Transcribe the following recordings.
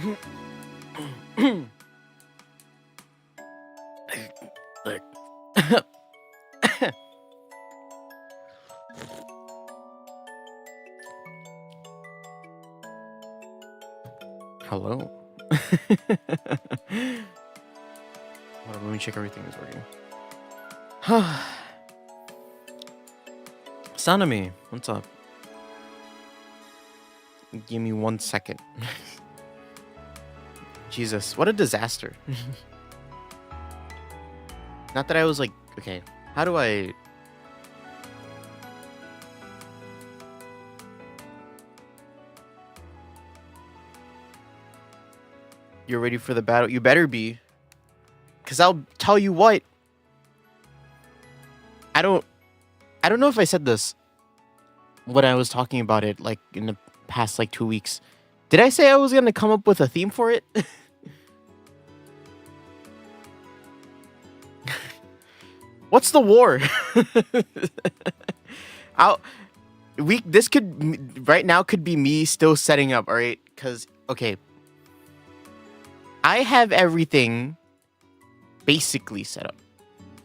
Look. Hello. Hold on, let me check everything is working. Sanami, what's up? Give me 1 second. Jesus, what a disaster. Not that I was like, okay, how do I... You're ready for the battle? You better be. Because I'll tell you what. I don't know if I said this when I was talking about it, like, in the past, like, 2 weeks. Did I say I was going to come up with a theme for it? What's the war? This could, right now, could be me still setting up, alright? Because, okay. I have everything basically set up.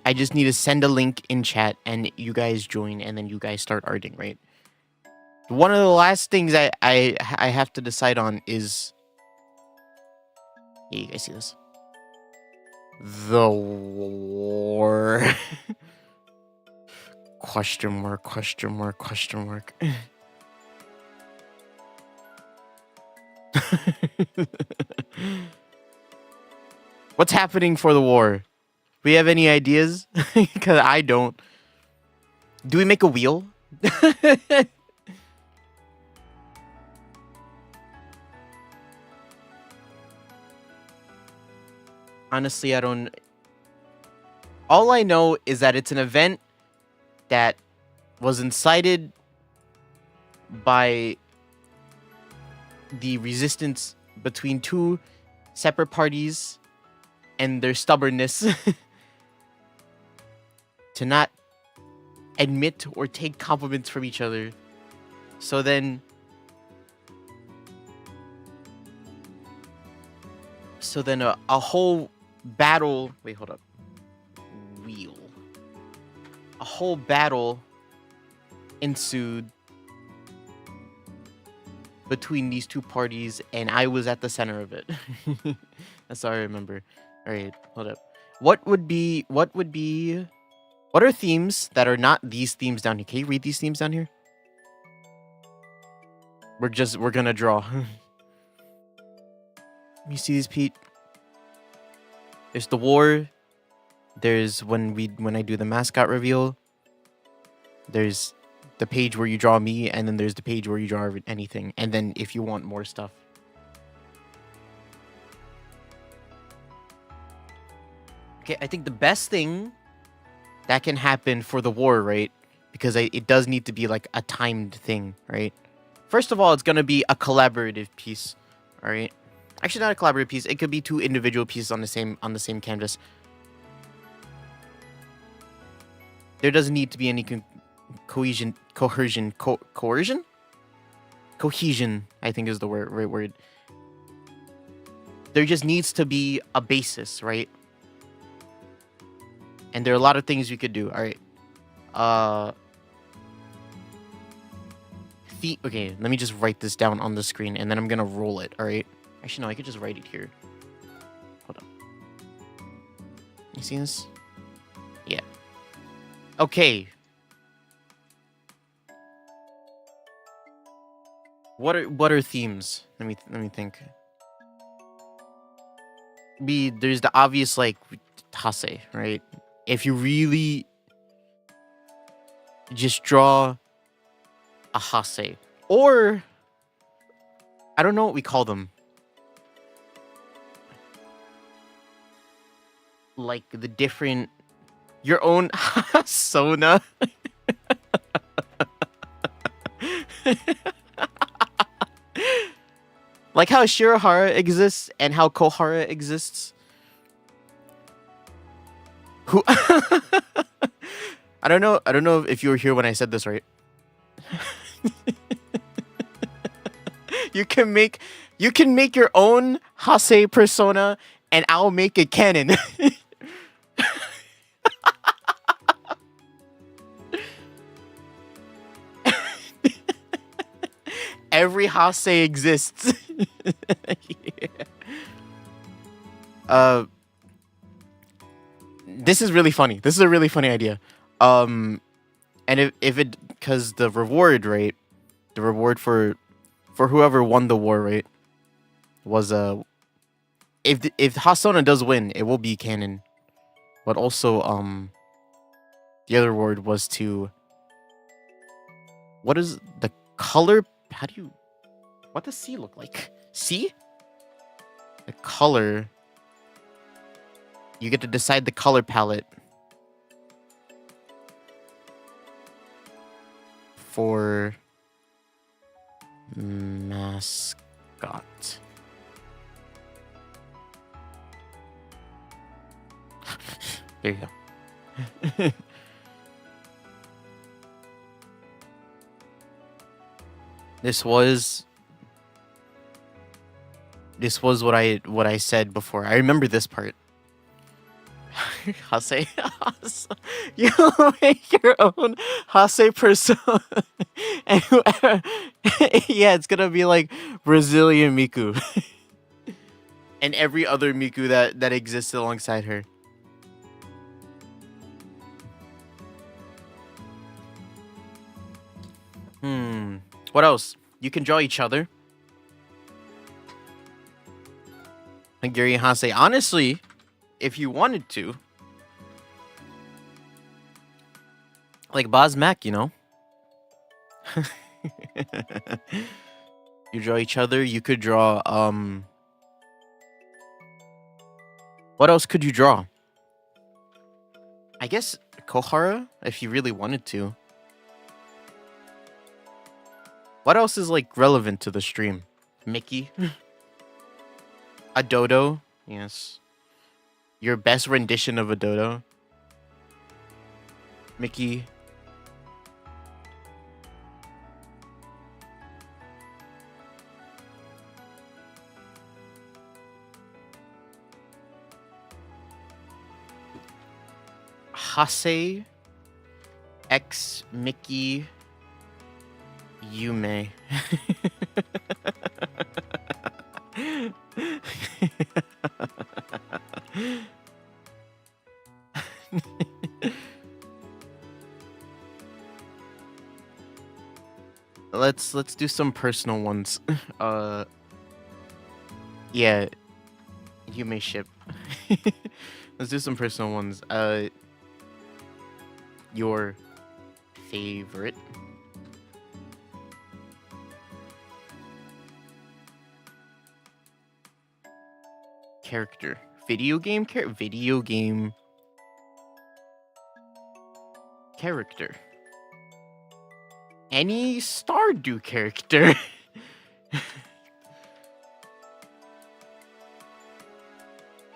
I just need to send a link in chat and you guys join and then you guys start arting, right? One of the last things I have to decide on is... Yeah, you guys see this? The war. Question mark, question mark, question mark. What's happening for the war? We have any ideas? Because I don't. Do we make a wheel? Honestly, I don't... All I know is that it's an event that was incited by the resistance between two separate parties and their stubbornness to not admit or take compliments from each other. So then a whole battle... Wait, hold up. Wheel. A whole battle ensued between these two parties, and I was at the center of it. That's all I remember. All right, hold up. What are themes that are not these themes down here? Can you read these themes down here? We're gonna draw. You see these, Pete? There's the war. There's when I do the mascot reveal. There's the page where you draw me, and then there's the page where you draw anything. And then if you want more stuff. Okay, I think the best thing that can happen for the war, right? Because it does need to be like a timed thing, right? First of all, it's gonna be a collaborative piece, all right? Actually, not a collaborative piece. It could be two individual pieces on the same canvas. There doesn't need to be any cohesion. Cohesion, I think is the right word. There just needs to be a basis, right? And there are a lot of things you could do. All right. Okay, let me just write this down on the screen, and then I'm gonna roll it. All right. Actually, no, I could just write it here. Hold on. You see this? Yeah. Okay. What are themes? Let me think. There's the obvious, like, Hase, right? If you really just draw a Hase, or I don't know what we call them. Like the different, your own Sona. Like how Shirahara exists and how Kohara exists. Who? I don't know if you were here when I said this, right? You can make You can make your own Hase persona, and I'll make it canon. Every Hase exists. Yeah. This is really funny. This is a really funny idea. And if it, because the reward, right? The reward for whoever won the war, right? Was if Hasona does win, it will be canon. But also the other reward was to, what is the color? How do you, what does C look like? C? The color. You get to decide the color palette for mascot. There you go. This was what I said before. I remember this part. Hase. You make your own Hase persona. And yeah, it's gonna be like Brazilian Miku. And every other Miku that exists alongside her. What else? You can draw each other. Like Gary and Hase. Honestly, if you wanted to. Like Bosmac, you know? You draw each other. You could draw, what else could you draw? I guess Kohara, if you really wanted to. What else is, like, relevant to the stream? Mickey? A dodo? Yes. Your best rendition of a dodo? Mickey. Hase X Mickey Yume. Let's do some personal ones. Yeah, you may ship. Let's do some personal ones. Your favorite character, video game character, any Stardew character.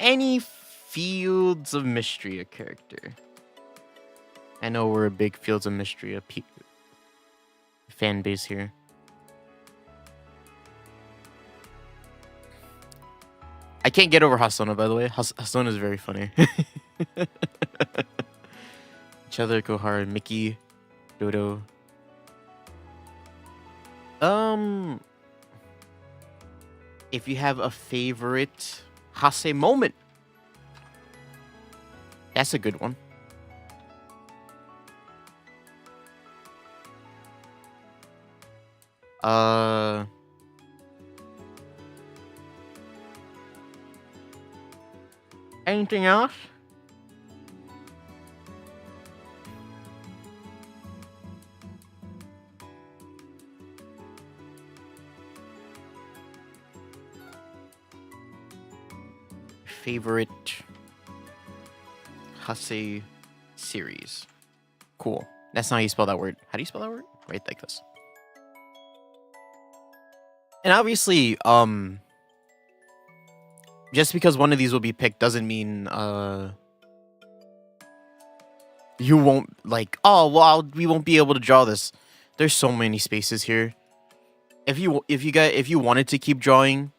Any Fields of Mystery a character. I know we're a big Fields of Mystery fan base here. I can't get over Hasona, by the way. Hasona is very funny. Each other, Kohara, Mickey, Dodo. If you have a favorite Hase moment, that's a good one. Anything else? Favorite Hase series. Cool. That's not how you spell that word. How do you spell that word? Right like this. And obviously, just because one of these will be picked doesn't mean you won't, like, oh well, we won't be able to draw this. There's so many spaces here. If you wanted to keep drawing,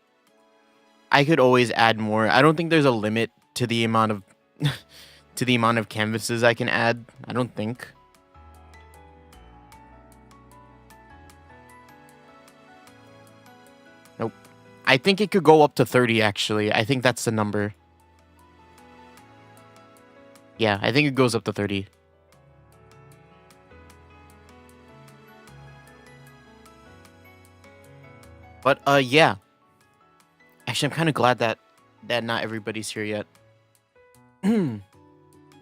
I could always add more. I don't think there's a limit to the amount of to the amount of canvases I can add. I don't think. Nope. I think it could go up to 30 actually. I think that's the number. Yeah, I think it goes up to 30. But yeah. Actually, I'm kind of glad that not everybody's here yet.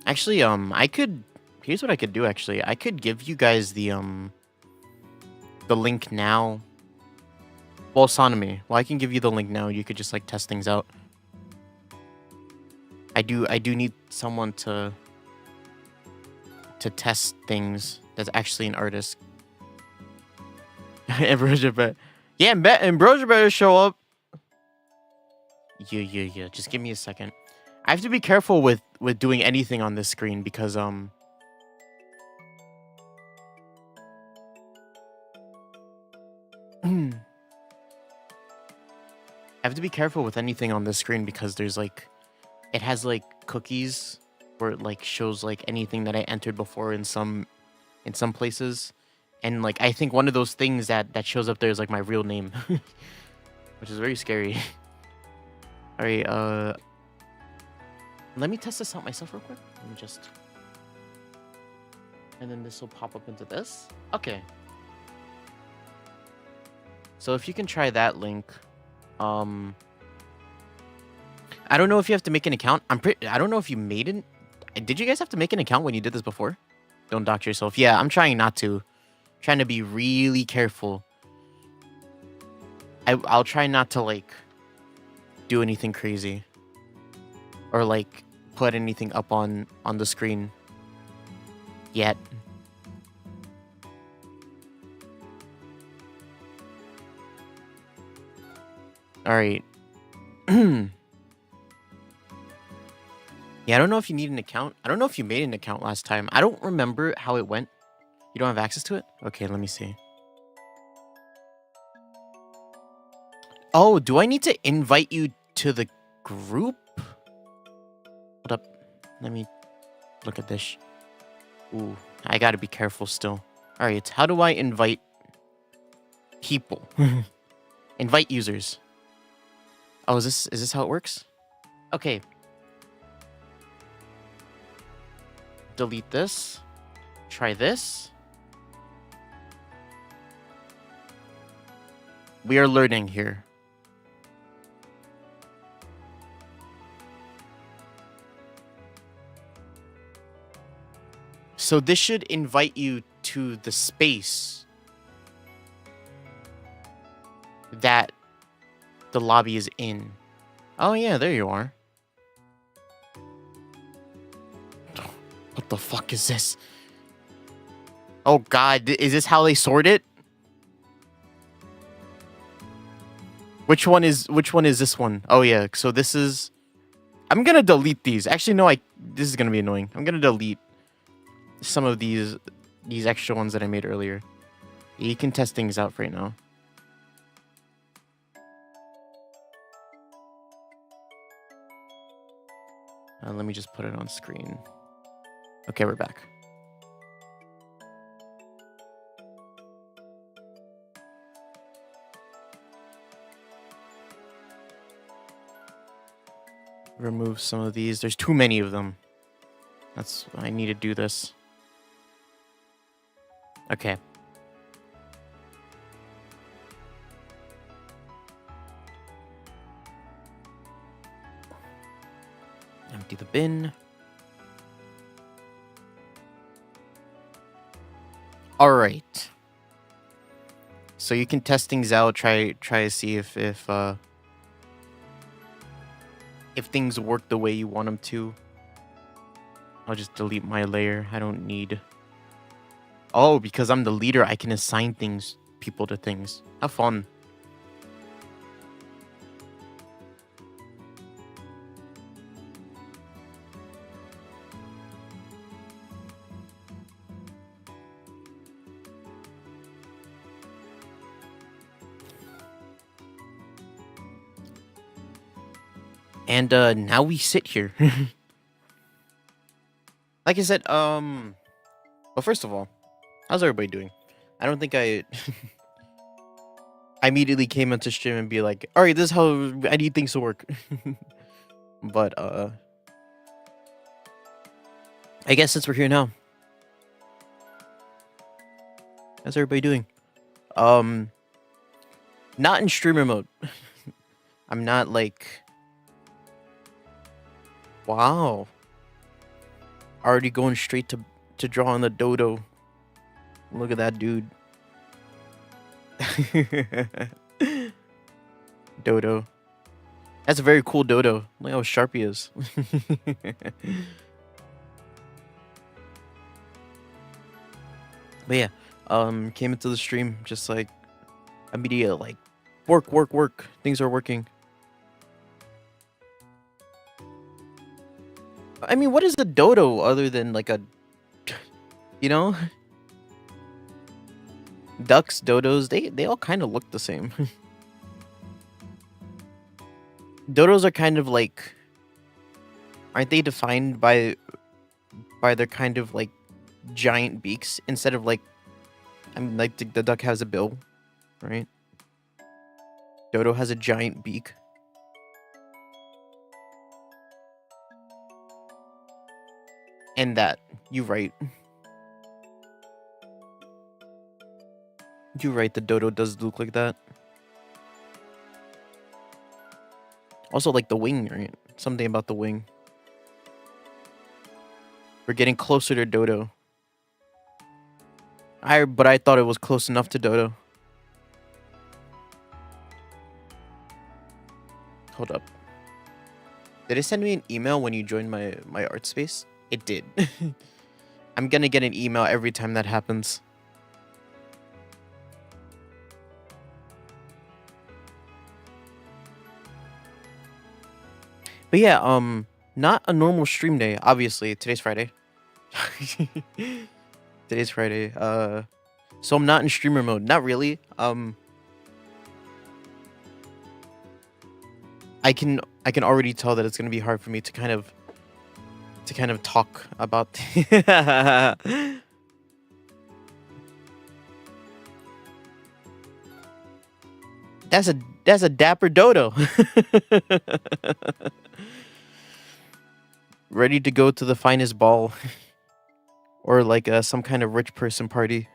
Actually, I could. Here's what I could do. Actually, I could give you guys the link now. Well, Sonomy. Well, I can give you the link now. You could just like test things out. I do need someone to test things that's actually an artist. Ambrosia better. Yeah, Ambrosia better show up. Yeah. Just give me a second. I have to be careful with doing anything on this screen because I have to be careful with anything on this screen because there's like it has like cookies where it like shows like anything that I entered before in some places. And like I think one of those things that shows up there is like my real name. Which is very scary. Alright, let me test this out myself real quick. Let me just... And then this will pop up into this. Okay. So if you can try that link. I don't know if you have to make an account. I don't know if you made it. Did you guys have to make an account when you did this before? Don't dox yourself. Yeah, I'm trying not to. Trying to be really careful. I'll try not to like do anything crazy or like put anything up on the screen yet. All right. Yeah, I don't know if you need an account. I don't know if you made an account last time. I don't remember how it went. You don't have access to it? Okay, let me see. Oh, do I need to invite you to the group? Hold up. Let me look at this. Ooh, I gotta be careful still. All right, how do I invite people? Invite users. Oh, is this how it works? Okay. Delete this. Try this. We are learning here. So this should invite you to the space that the lobby is in. Oh yeah, there you are. What the fuck is this? Oh god, is this how they sort it? Which one is this one? Oh yeah, so this is... I'm gonna delete these. Actually, no, this is gonna be annoying. I'm gonna delete some of these extra ones that I made earlier. You can test things out right now. Let me just put it on screen. Okay, we're back. Remove some of these. There's too many of them. I need to do this. Okay. Empty the bin. All right. So you can test things out. Try to see if things work the way you want them to. I'll just delete my layer. I don't need... Oh, because I'm the leader, I can assign people to things. Have fun. And now we sit here. Like I said, well, first of all, how's everybody doing? I don't think I I immediately came into stream and be like, all right, this is how I need things to work. But I guess since we're here now, how's everybody doing? Not in streamer mode. I'm not like, wow, already going straight to draw on the dodo. Look at that dude. Dodo. That's a very cool dodo. Look how sharp he is. But yeah, came into the stream just like immediate like work. Things are working. I mean, what is a dodo other than like a, you know? Ducks, dodos, they all kind of look the same. Dodos are kind of like, aren't they defined by their kind of like giant beaks instead of like, I mean, like the duck has a bill, right? Dodo has a giant beak. And that, you're right. You're right, the dodo does look like that. Also, like the wing, right? Something about the wing. We're getting closer to dodo. But I thought it was close enough to dodo. Hold up. Did it send me an email when you joined my art space? It did. I'm gonna get an email every time that happens. But yeah, not a normal stream day, obviously. Today's Friday. Today's Friday. So I'm not in streamer mode. Not really. I can already tell that it's gonna be hard for me to kind of talk about That's a dapper dodo. Ready to go to the finest ball. Or like some kind of rich person party.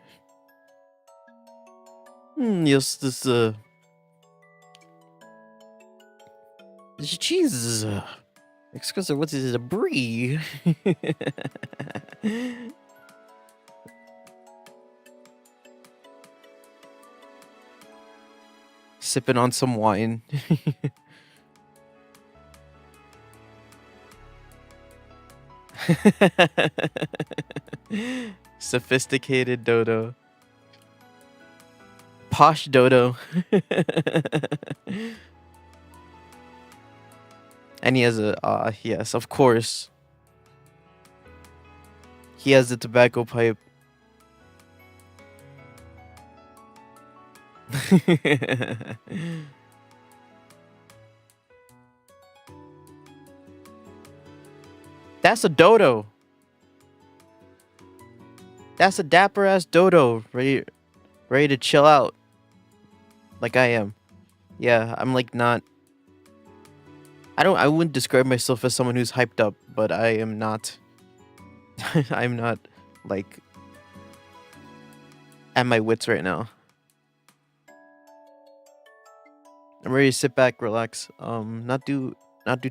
Yes, this Jesus. Excuse me, what is a brie? Sipping on some wine. Sophisticated dodo. Posh dodo. And he has a yes, of course. He has the tobacco pipe. That's a dodo. That's a dapper ass dodo, ready to chill out. Like I am. Yeah, I'm like not. I wouldn't describe myself as someone who's hyped up, but I am not. I'm not like at my wits right now. I'm ready to sit back, relax, not do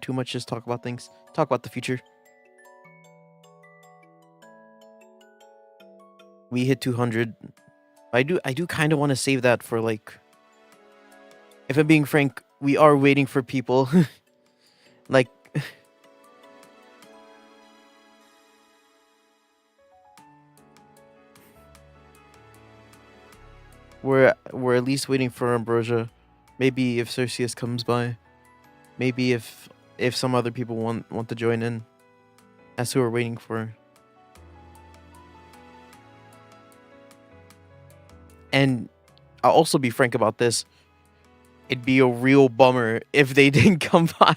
too much, just talk about things, talk about the future. We hit 200. I do kind of want to save that for like, if I'm being frank, we are waiting for people. Like we're at least waiting for Ambrosia. Maybe if Cerseus comes by. Maybe if some other people want to join in. That's who we're waiting for. And I'll also be frank about this. It'd be a real bummer if they didn't come by.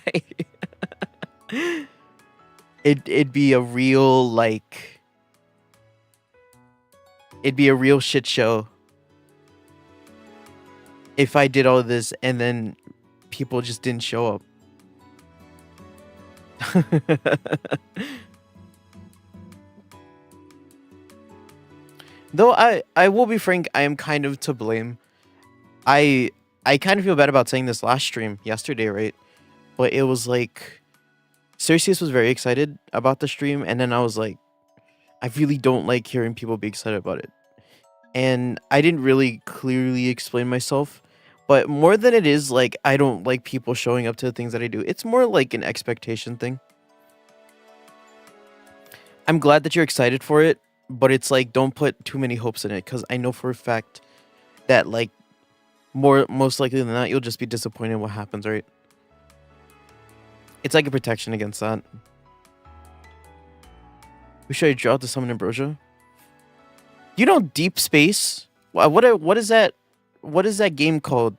It'd be a real like it'd be a real shit show if I did all this and then people just didn't show up. Though I will be frank, I am kind of to blame. I kind of feel bad about saying this last stream yesterday, right? But it was like Cerseus was very excited about the stream, and then I was like, I really don't like hearing people be excited about it. And I didn't really clearly explain myself. But more than it is like I don't like people showing up to the things that I do, it's more like an expectation thing. I'm glad that you're excited for it, but it's like don't put too many hopes in it, because I know for a fact that like most likely than not you'll just be disappointed in what happens, right? It's like a protection against that. We should draw to summon Ambrosia. You know Deep Space? What is that? What is that game called?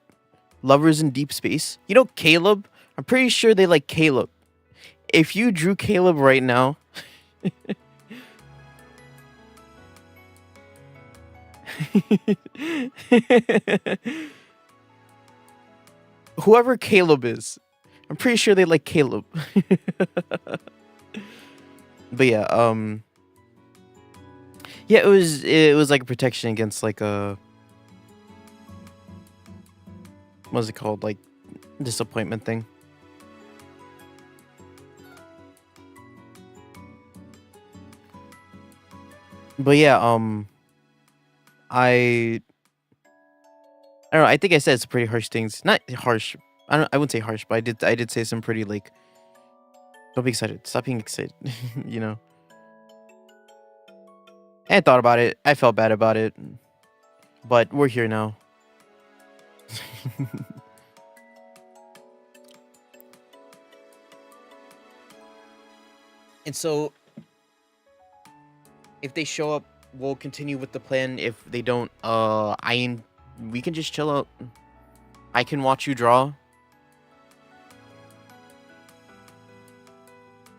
Lovers in Deep Space? You know Caleb? I'm pretty sure they like Caleb. If you drew Caleb right now, whoever Caleb is, I'm pretty sure they like Caleb. But yeah, yeah, it was like a protection against like a what's it called, like disappointment thing. But yeah, I don't know. I think I said some pretty harsh things. Not harsh. I wouldn't say harsh, but I did say some pretty like. Don't be excited. Stop being excited. You know. I thought about it. I felt bad about it. But we're here now. And so, if they show up, we'll continue with the plan. If they don't, we can just chill out. I can watch you draw.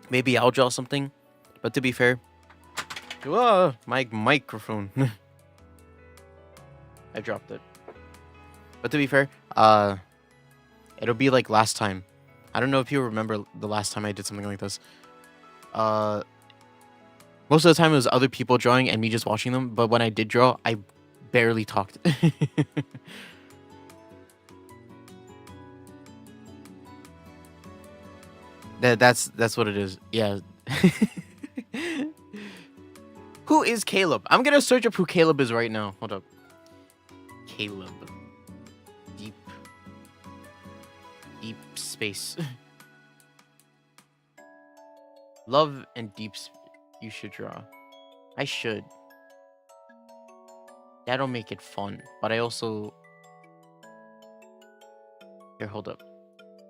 Maybe I'll draw something. But to be fair, my microphone. I dropped it. But to be fair, it'll be like last time. I don't know if you remember the last time I did something like this. Most of the time it was other people drawing and me just watching them, but when I did draw, I barely talked. That's what it is. Yeah. Who is Caleb? I'm gonna search up who Caleb is right now. Hold up. Caleb. Deep space. Love and deep you should draw. I should. That'll make it fun. But I also... Here, hold up.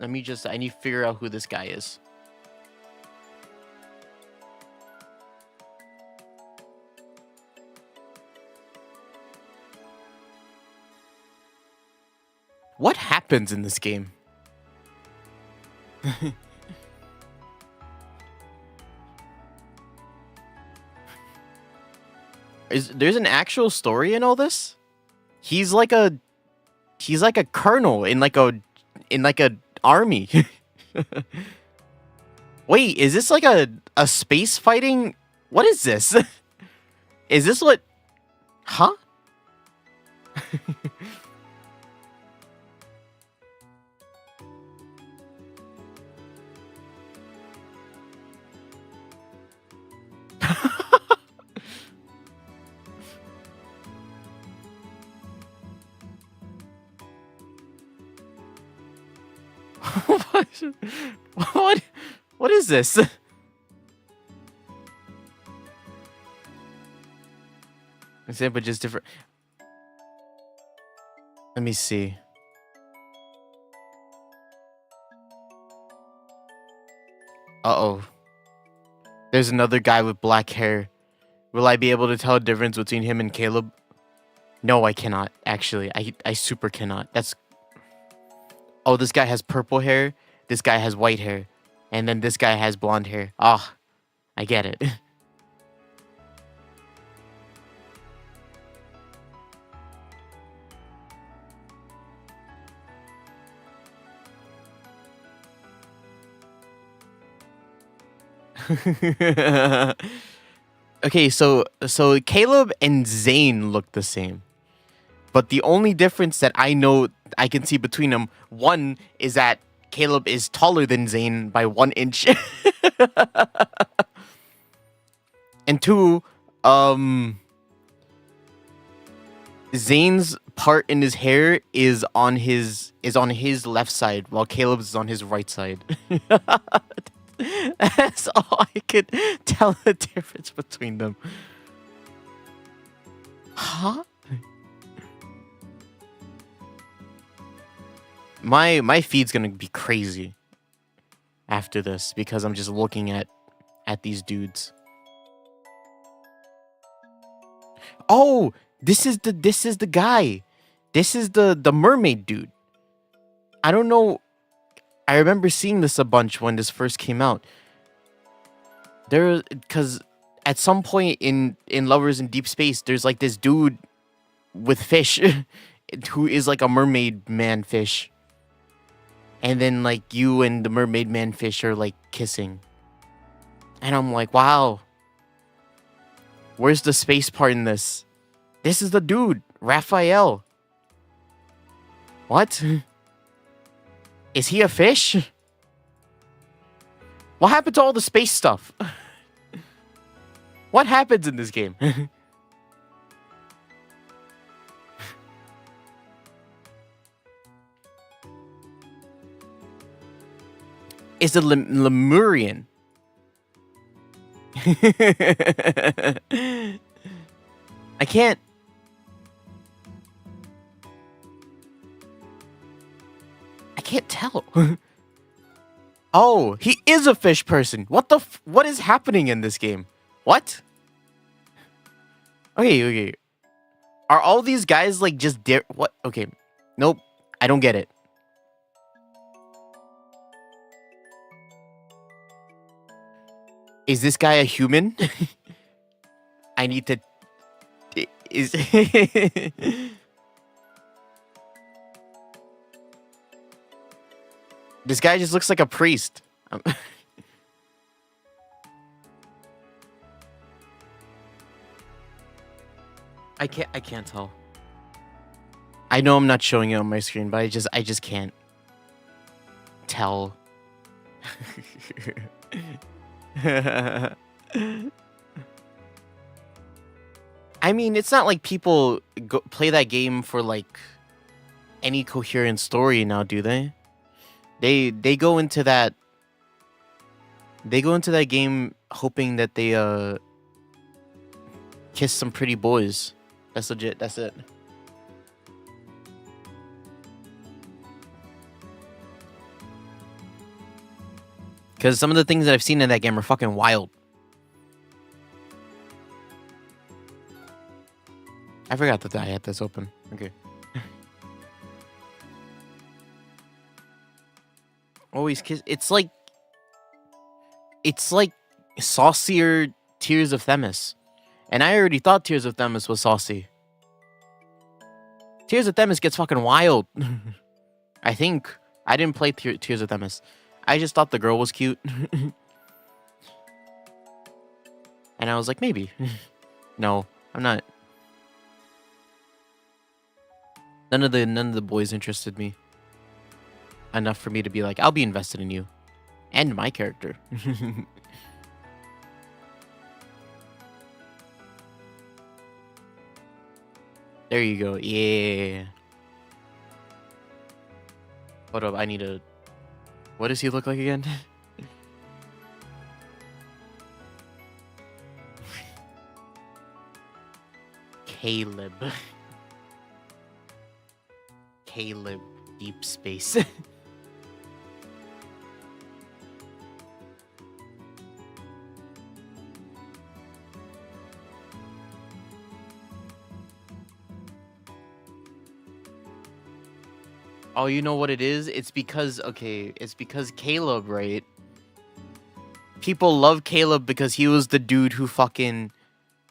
I need to figure out who this guy is. What happens in this game? There's an actual story in all this? He's like a colonel in like a army. Wait, is this like a space fighting? What is this? Is this what? Huh? What is this? Same, but just different. Let me see. Uh-oh. There's another guy with black hair. Will I be able to tell a difference between him and Caleb? No, I cannot, actually. I super cannot. That's... Oh, this guy has purple hair. This guy has white hair. And then this guy has blonde hair. Oh, I get it. Okay, so Caleb and Zane look the same. But the only difference that I know I can see between them, one is that Caleb is taller than Zane by 1 inch. And two, Zane's part in his hair is on his left side, while Caleb's is on his right side. That's all I could tell the difference between them. Huh? My feed's gonna be crazy after this because I'm just looking at these dudes. Oh, this is the guy. This is the mermaid dude. I don't know. I remember seeing this a bunch when this first came out. Because at some point in Lovers in Deep Space, there's like this dude with fish who is like a mermaid man fish. And then like you and the mermaid man fish are like kissing. And I'm like, wow. Where's the space part in this? This is the dude, Raphael. What? Is he a fish? What happened to all the space stuff? What happens in this game? Is it Lemurian? I can't. I can't tell. Oh, he is a fish person. What the what is happening in this game? What? Okay. Are all these guys like just what? Okay. Nope. I don't get it. Is this guy a human? I need to is This guy just looks like a priest. I can't tell. I know I'm not showing it on my screen, but I just can't tell. I mean, it's not like people play that game for like any coherent story now, do they? They go into that. They go into that game hoping that they kiss some pretty boys. That's legit. That's it. Because some of the things that I've seen in that game are fucking wild. I forgot that I had this open. Okay. Always kiss. It's like saucier Tears of Themis. And I already thought Tears of Themis was saucy. Tears of Themis gets fucking wild. I think. I didn't play Tears of Themis. I just thought the girl was cute. And I was like, maybe. No, I'm not. None of the boys interested me enough for me to be like, I'll be invested in you. And my character. There you go. Yeah. Hold up, I need a... What does he look like again? Caleb. Caleb Deep Space. Oh, you know what it is? It's because, okay, it's because Caleb, right? People love Caleb because he was the dude who fucking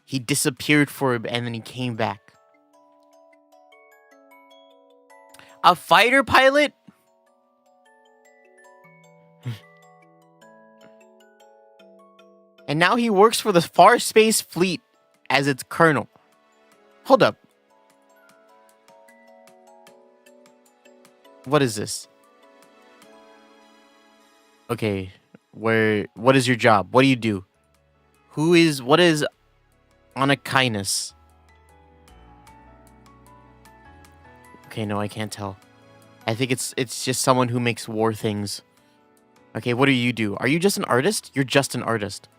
he disappeared for him and then he came back. A fighter pilot? And now he works for the Far Space Fleet as its colonel. Hold up. What is this? Okay, what is your job? What do you do? What is on a kindness? Okay, no, I can't tell. I think it's just someone who makes war things. Okay, what do you do? Are you just an artist? You're just an artist.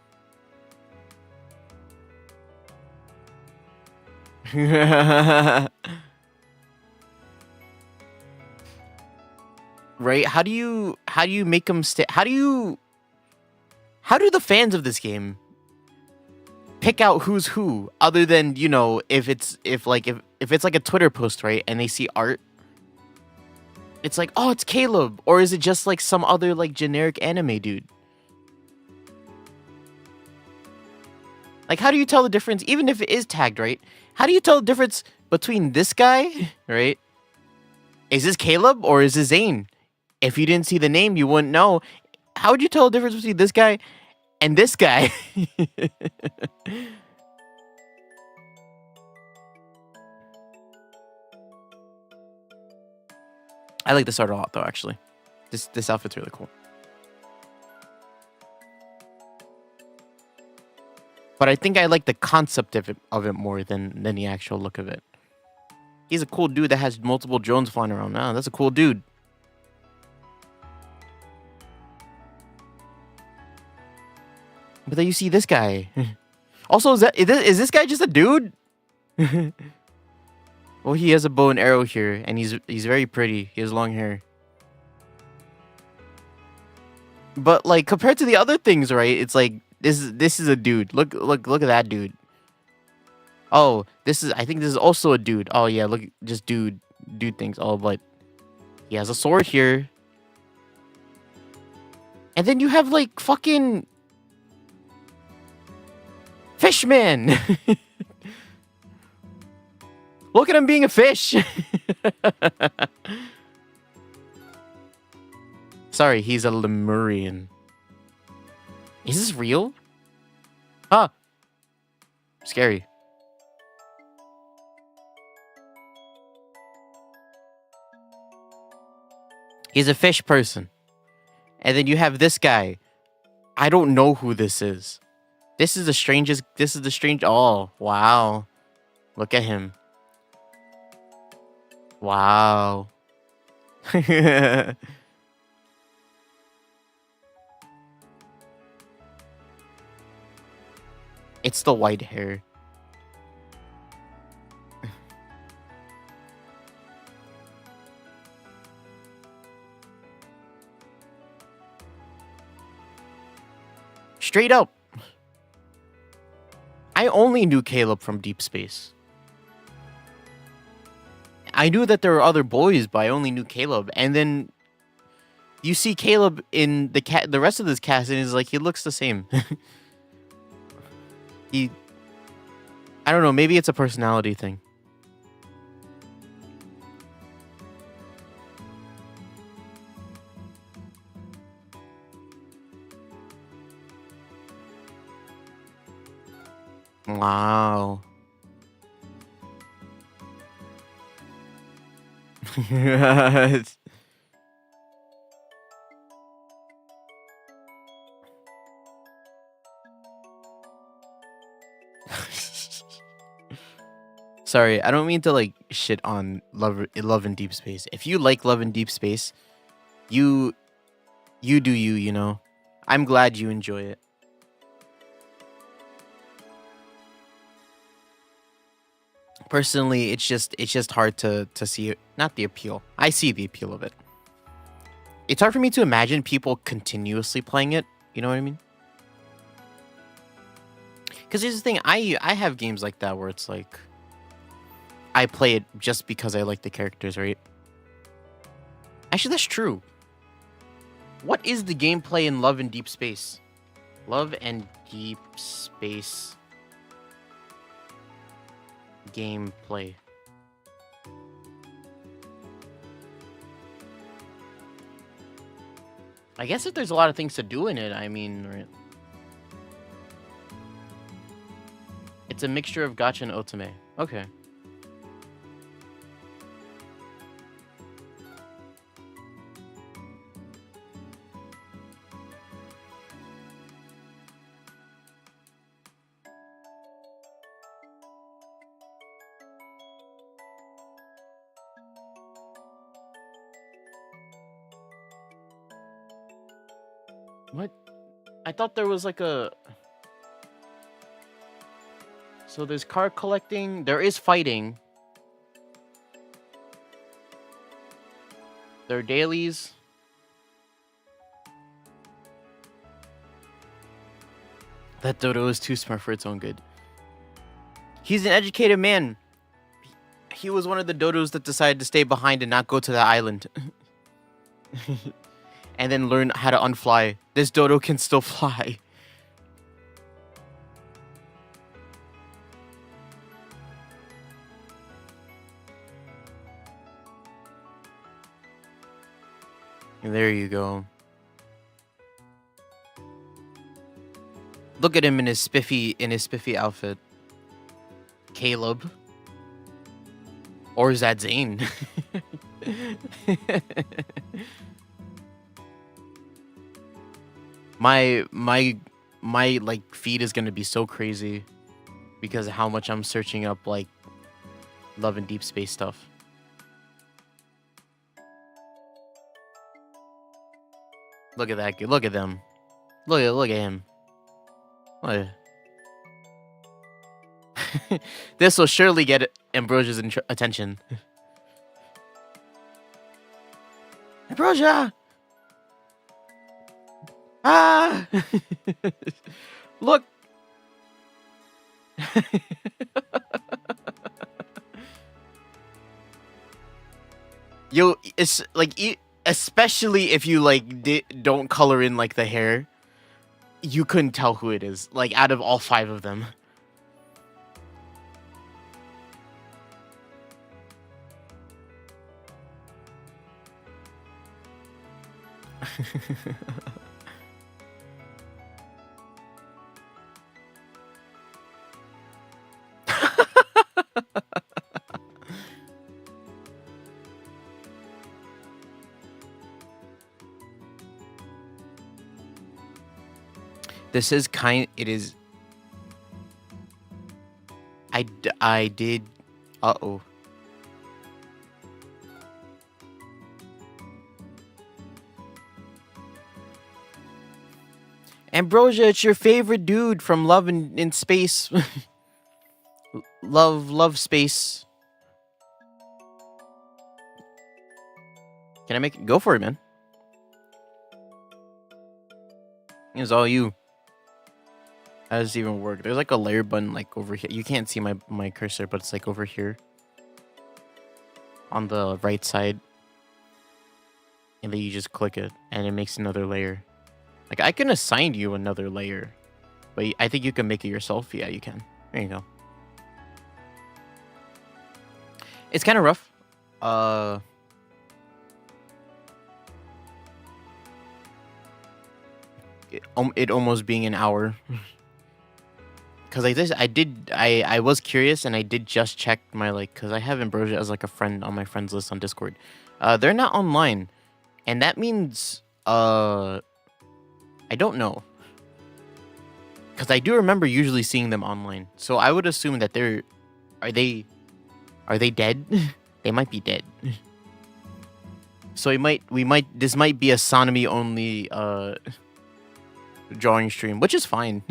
Right? How do you make them stay? How do the fans of this game pick out who's who, other than, you know, if it's like a Twitter post, right, and they see art, it's like, oh, it's Caleb, or is it just like some other like generic anime dude? Like, how do you tell the difference, even if it is tagged, right? How do you tell the difference between this guy, right? Is this Caleb or is this Zane? If you didn't see the name, you wouldn't know. How would you tell the difference between this guy and this guy? I like this art a lot, though, actually. This outfit's really cool. But I think I like the concept of it more than the actual look of it. He's a cool dude that has multiple drones flying around. Now, that's a cool dude. But then you see this guy. Also, is this guy just a dude? Well, he has a bow and arrow here, and he's very pretty. He has long hair. But like compared to the other things, right? It's like this is a dude. Look at that dude. Oh, I think this is also a dude. Oh yeah, look, just dude things. Oh, but he has a sword here. And then you have like fucking Fishman. Look at him being a fish. Sorry, he's a Lemurian. Is this real? Huh. Scary. He's a fish person. And then you have this guy. I don't know who this is. This is the strangest. Oh, wow. Look at him. Wow. It's the white hair. Straight up. I only knew Caleb from Deep Space. I knew that there were other boys, but I only knew Caleb. And then you see Caleb in the rest of this cast, and it's like he looks the same. I don't know, maybe it's a personality thing. Wow. Sorry, I don't mean to like shit on Love in Deep Space. If you like Love in Deep Space, you do you know. I'm glad you enjoy it. Personally, it's just hard to see it. Not the appeal. I see the appeal of it. It's hard for me to imagine people continuously playing it. You know what I mean? Because here's the thing, I have games like that where it's like I play it just because I like the characters, right? Actually, that's true. What is the gameplay in Love in Deep Space? Love and Deep Space gameplay. I guess if there's a lot of things to do in it, I mean, right? It's a mixture of gacha and otome. Okay. What? I thought there was like a... So there's card collecting. There is fighting. There are dailies. That dodo is too smart for its own good. He's an educated man. He was one of the dodos that decided to stay behind and not go to the island. And then learn how to unfly. This dodo can still fly. And there you go. Look at him in his spiffy outfit. Caleb. Or is that Zane? my like feed is gonna be so crazy because of how much I'm searching up like love and deep space stuff. Look at that. Look at them. Look at him. What? This will surely get Ambrosia's attention. Ambrosia! Ah! Look! Yo, it's like, especially if you like don't color in like the hair, you couldn't tell who it is. Like out of all 5 of them. This is it is. I did. Uh-oh. Ambrosia, it's your favorite dude from Love in Space. Love Space. Can I make it? Go for it, man. It's all you. How does it even work? There's like a layer button like over here. You can't see my cursor, but it's like over here. On the right side. And then you just click it and it makes another layer. Like I can assign you another layer. But I think you can make it yourself. Yeah, you can. There you go. It's kind of rough. It almost being an hour. Cause like this, I was curious and I did just check my like, cause I have Ambrosia as like a friend on my friends list on Discord. They're not online, and that means I don't know. Cause I do remember usually seeing them online, so I would assume that are they dead? They might be dead. So this might be a Sonomy only drawing stream, which is fine.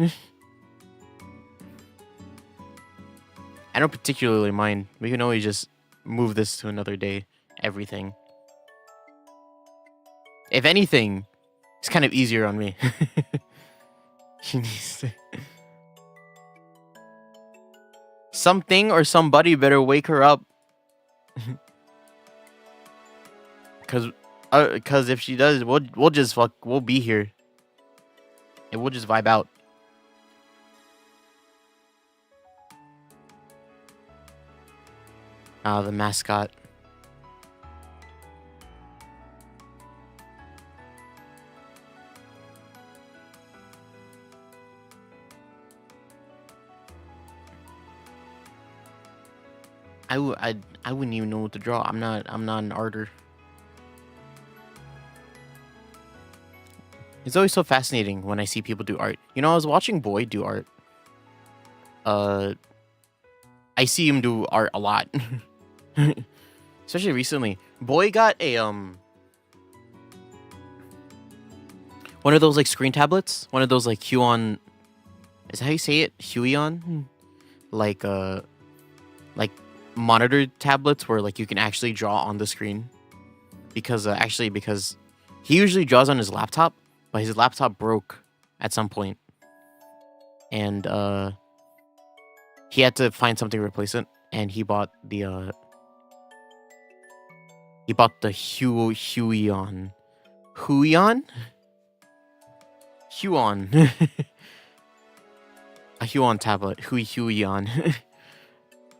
I don't particularly mind. We can always just move this to another day. Everything. If anything, it's kind of easier on me. She needs to... Something or somebody better wake her up. Cause if she does, we'll just we'll be here. and we'll just vibe out. The mascot. I wouldn't even know what to draw. I'm not an arter. It's always so fascinating when I see people do art. You know, I was watching Boy do art. I see him do art a lot. Especially recently. Boy got a one of those like screen tablets. One of those like Huon, is that how you say it? Huion? Like monitor tablets where like you can actually draw on the screen. Because because he usually draws on his laptop, but his laptop broke at some point. And he had to find something to replace it, and he bought the Huion. Huion? Huon. A Huon tablet. Huion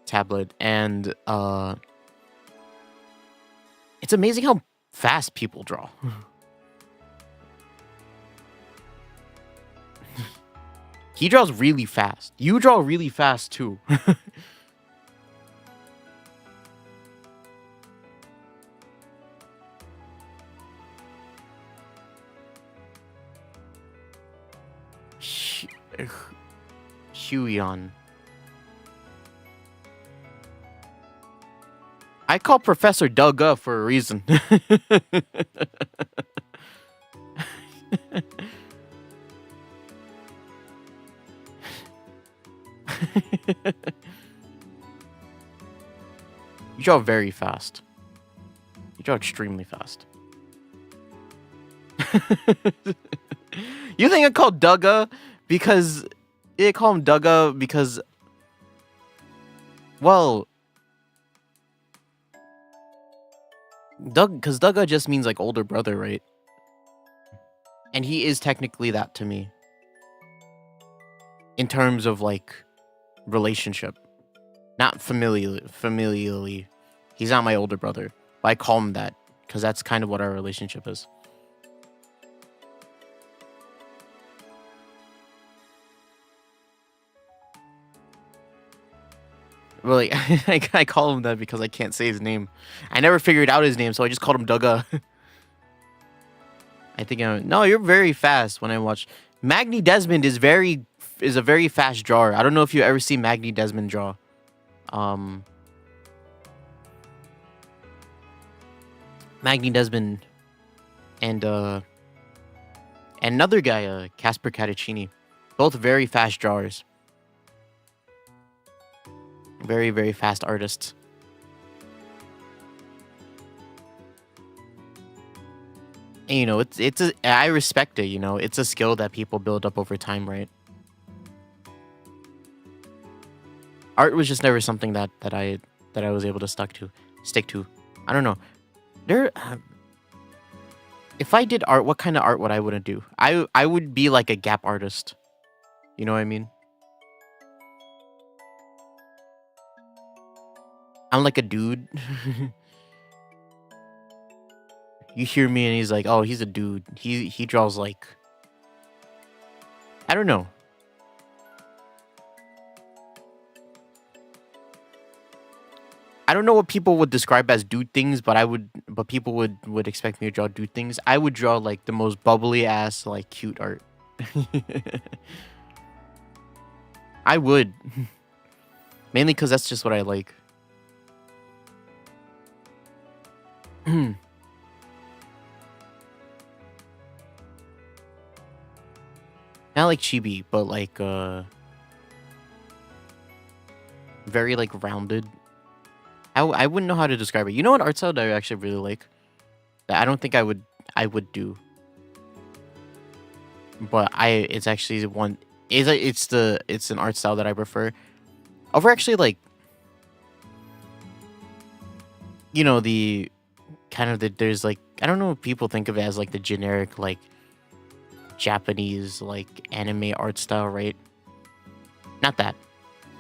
tablet. And it's amazing how fast people draw. He draws really fast. You draw really fast too. Huion. I call Professor Doug for a reason. You draw very fast. You draw extremely fast. You think I call Dugga because they call him Dugga because, well, because Dugga just means like older brother, right? And he is technically that to me in terms of like relationship, not familially. He's not my older brother, but I call him that because that's kind of what our relationship is. Really, I call him that because I can't say his name. I never figured out his name, so I just called him Dugga. I think no, you're very fast when I watch. Magni Desmond is a very fast drawer. I don't know if you ever see Magni Desmond draw. Magni Desmond and another guy, Casper Catticini, both very fast drawers. Very, very fast artists. And, you know, I respect it, you know. It's a skill that people build up over time, right? Art was just never something that I was able to stick to. I don't know. If I did art, what kind of art would I want to do? I would be like a gap artist. You know what I mean? I'm like a dude. You hear me and he's like, oh, he's a dude. He draws like, I don't know. I don't know what people would describe as dude things, but people would expect me to draw dude things. I would draw like the most bubbly ass, like cute art. I would. Mainly because that's just what I like. Not like chibi, but like very like rounded. I wouldn't know how to describe it. You know what art style that I actually really like? That I don't think I would do. But it's actually one. It's an art style that I prefer over actually like, you know, there's like, I don't know if people think of it as like the generic like Japanese like anime art style, right? Not that.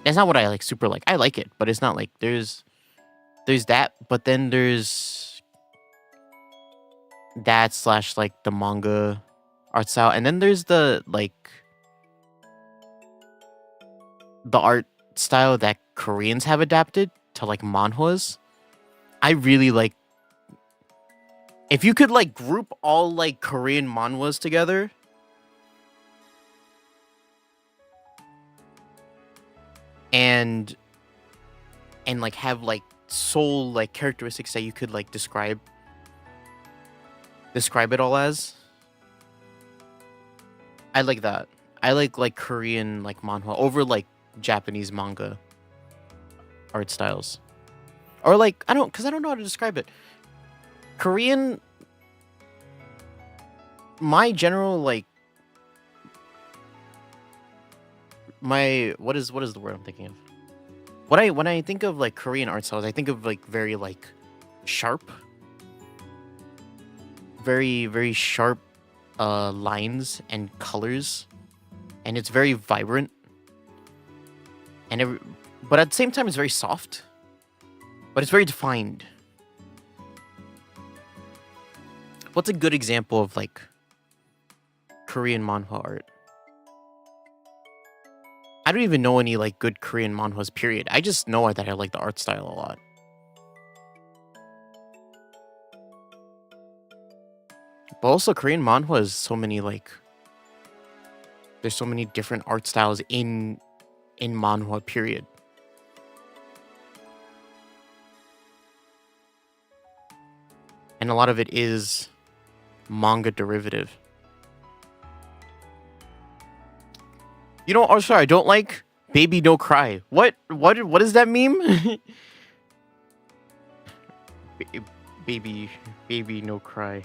That's not what I like super like. I like it, but it's not like there's that, but then there's that slash like the manga art style, and then there's the like the art style that Koreans have adapted to like manhwas. I really like if you could like group all like Korean manhwas together and like have like soul like characteristics that you could like describe it all as. I like that. I like Korean like manhwa over like Japanese manga art styles. Or like I don't know how to describe it. Korean my general like my what is the word I'm thinking of? When I think of like Korean art styles, I think of like very like sharp, very sharp lines and colors, and it's very vibrant, and but at the same time it's very soft, but it's very defined. What's a good example of like Korean manhwa art? I don't even know any like good Korean manhwas, period. I just know that I like the art style a lot. But also Korean manhwa is so many like there's so many different art styles in manhwa, period. And a lot of it is manga derivative. You know, also I don't like Baby No Cry. What is that meme? baby no cry.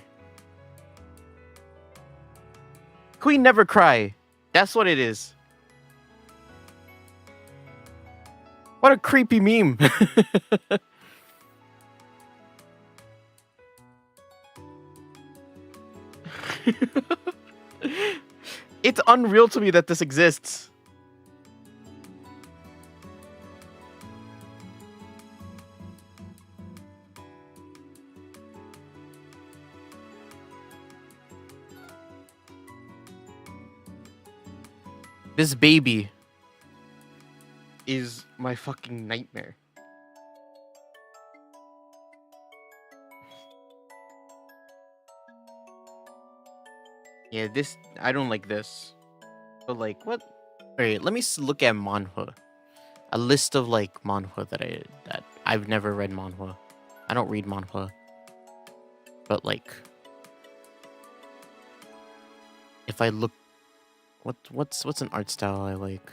Queen never cry. That's what it is. What a creepy meme. It's unreal to me that this exists. This baby is my fucking nightmare. Yeah, this I don't like this. But like what? Alright, let me look at manhwa. A list of like manhwa that I've never read manhwa. I don't read manhwa. But like if I look what's an art style I like?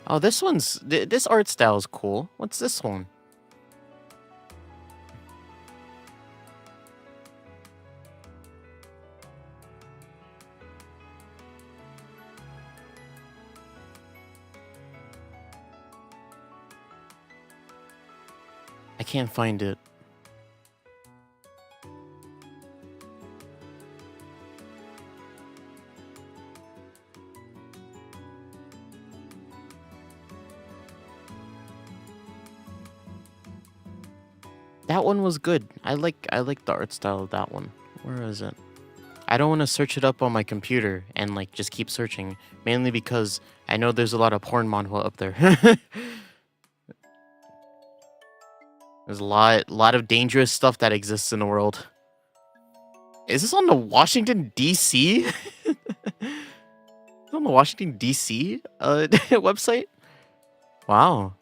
Oh, this art style is cool. What's this one? I can't find it. That one was good. I like the art style of that one. Where is it? I don't want to search it up on my computer and like just keep searching, mainly because I know there's a lot of porn manhwa up there. There's a lot of dangerous stuff that exists in the world. Is this on the Washington D.C.? On the Washington D.C. website? Wow.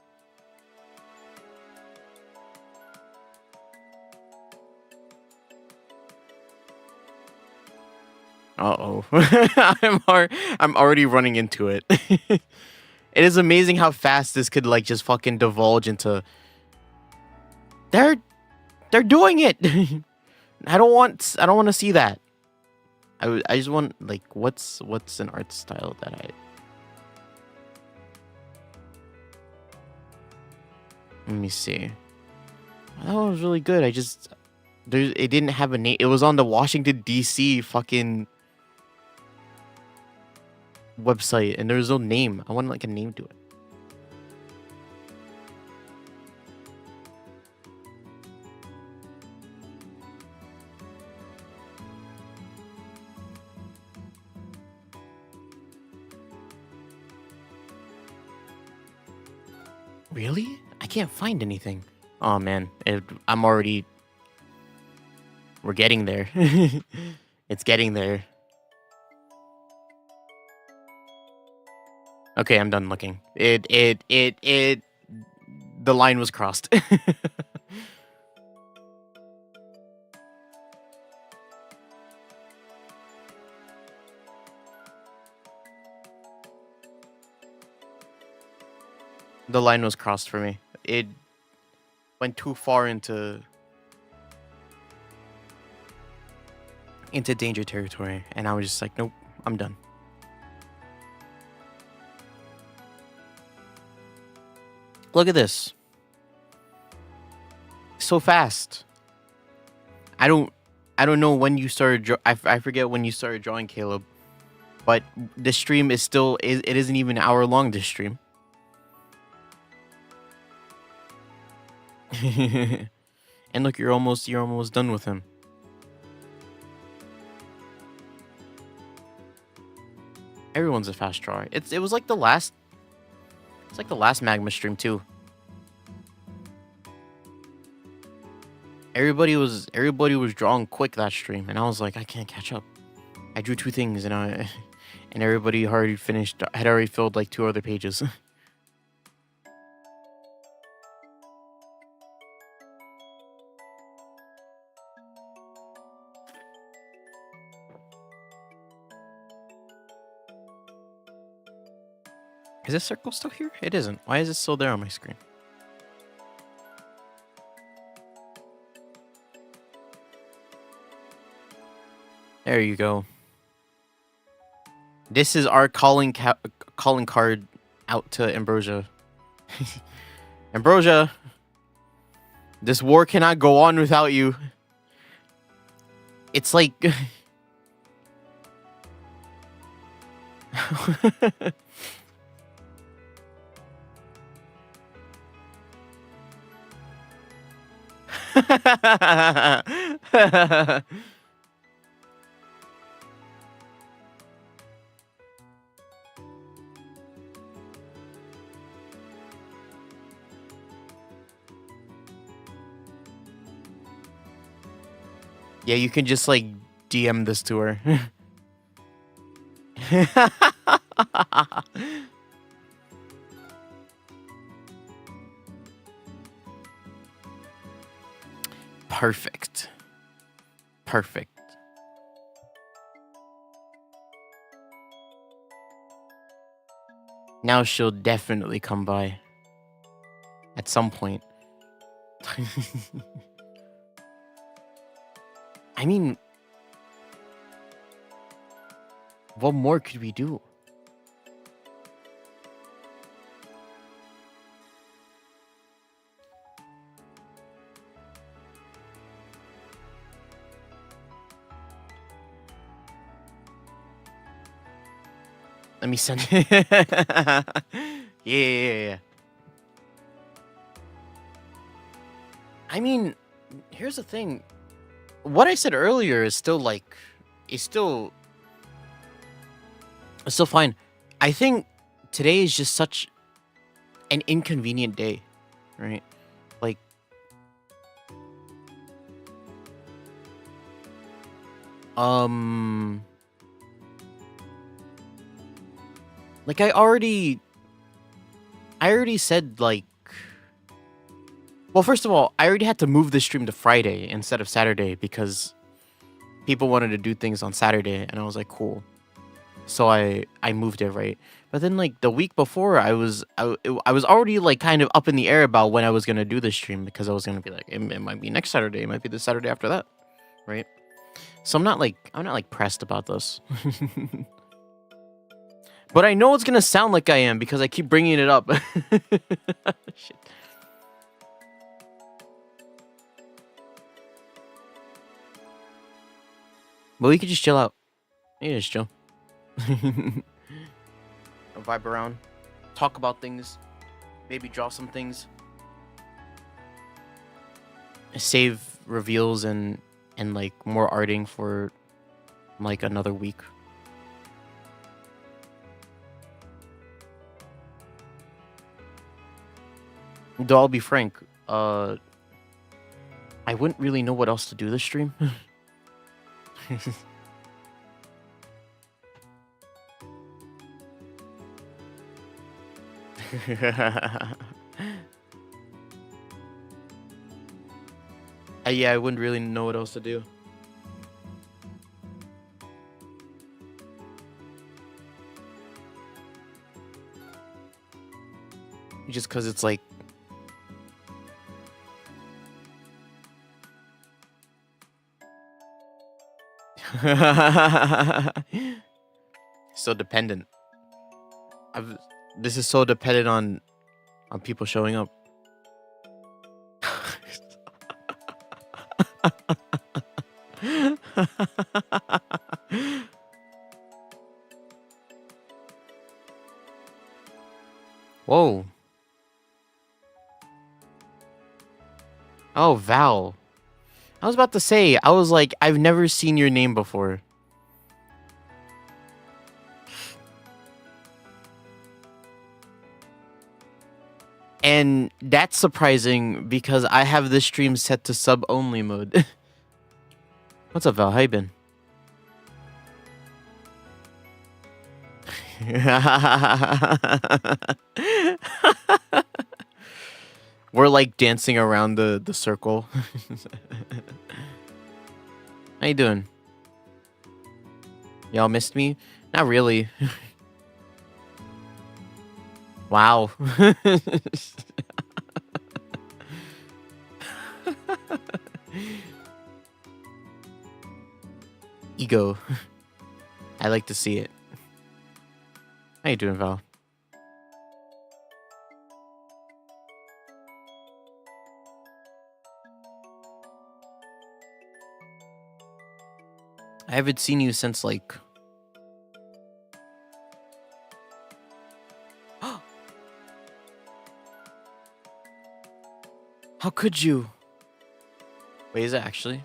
Uh-oh. I'm already running into it. It is amazing how fast this could like just fucking divulge into They're doing it. I don't want to see that. I just want like what's an art style that Let me see. That one was really good. It didn't have a name. It was on the Washington D.C. fucking website, and there was no name. I wanted like a name to it. Really? I can't find anything. Oh man, we're getting there. It's getting there. Okay, I'm done looking. The line was crossed. The line was crossed for me. It went too far into danger territory, and I was just like, nope, I'm done. Look at this. So fast. I don't know when you started. I forget when you started drawing, Caleb. But the stream is still. It isn't even an hour long. This stream. And look, you're almost done with him. Everyone's a fast drawer. It was like the last. It's like the last Magma stream too. Everybody was drawing quick that stream, and I was like, I can't catch up. I drew 2 things, and everybody had already filled like 2 other pages. Is this circle still here? It isn't. Why is it still there on my screen? There you go. This is our calling card out to Ambrosia. Ambrosia, this war cannot go on without you. It's like... Yeah, you can just like DM this to her. Perfect. Perfect. Now she'll definitely come by. At some point. I mean... what more could we do? Let me send it. Yeah. I mean, here's the thing. What I said earlier is still like, it's still fine. I think today is just such an inconvenient day, right? Like, like I already said, like, well, first of all, I already had to move the stream to Friday instead of Saturday because people wanted to do things on Saturday, and I was like, cool. So I moved it, right? But then, like, the week before, I was already, like, kind of up in the air about when I was going to do the stream because I was going to be like, it might be next Saturday, it might be the Saturday after that, right? So I'm not, like, pressed about this. But I know it's going to sound like I am because I keep bringing it up. Shit. But we could just chill out. Yeah, just chill. Vibe around. Talk about things. Maybe draw some things. Save reveals and like more arting for like another week. Though I'll be frank, I wouldn't really know what else to do this stream. Yeah, I wouldn't really know what else to do. Just because it's like... so dependent. This is so dependent on people showing up. Whoa. Oh, Val. I was about to say, I was like, I've never seen your name before. And that's surprising because I have this stream set to sub-only mode. What's up, Val? How you been? We're like dancing around the circle. How you doing? Y'all missed me? Not really. Wow. Ego. I like to see it. How you doing, Val? I haven't seen you since like... How could you? Wait, is it actually?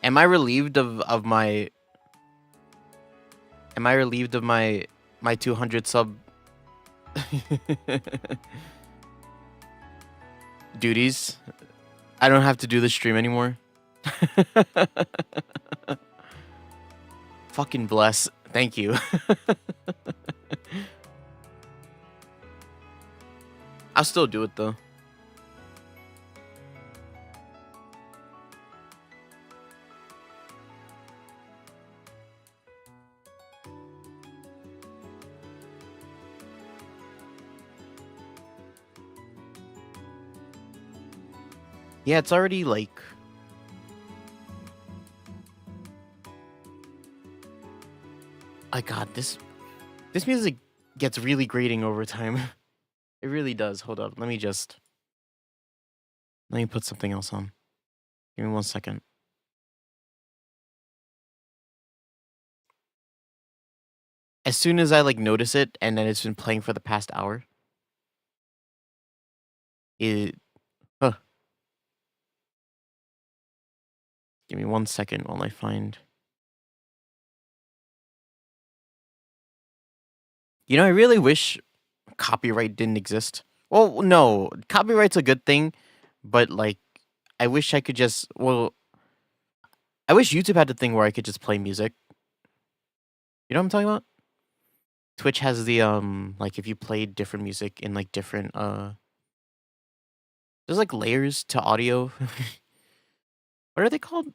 Am I relieved of my... Am I relieved of my 200 sub duties? I don't have to do the stream anymore. Fucking bless. Thank you. I'll still do it though. Yeah, it's already like... Oh god, this music gets really grating over time. It really does. Hold up. Let me put something else on. Give me 1 second. As soon as I like notice it and then it's been playing for the past hour. Give me 1 second while I find... You know, I really wish copyright didn't exist. Well, no, copyright's a good thing, but like, I wish I could just... Well, I wish YouTube had the thing where I could just play music. You know what I'm talking about? Twitch has the, like, if you play different music in, like, different, there's, like, layers to audio. What are they called?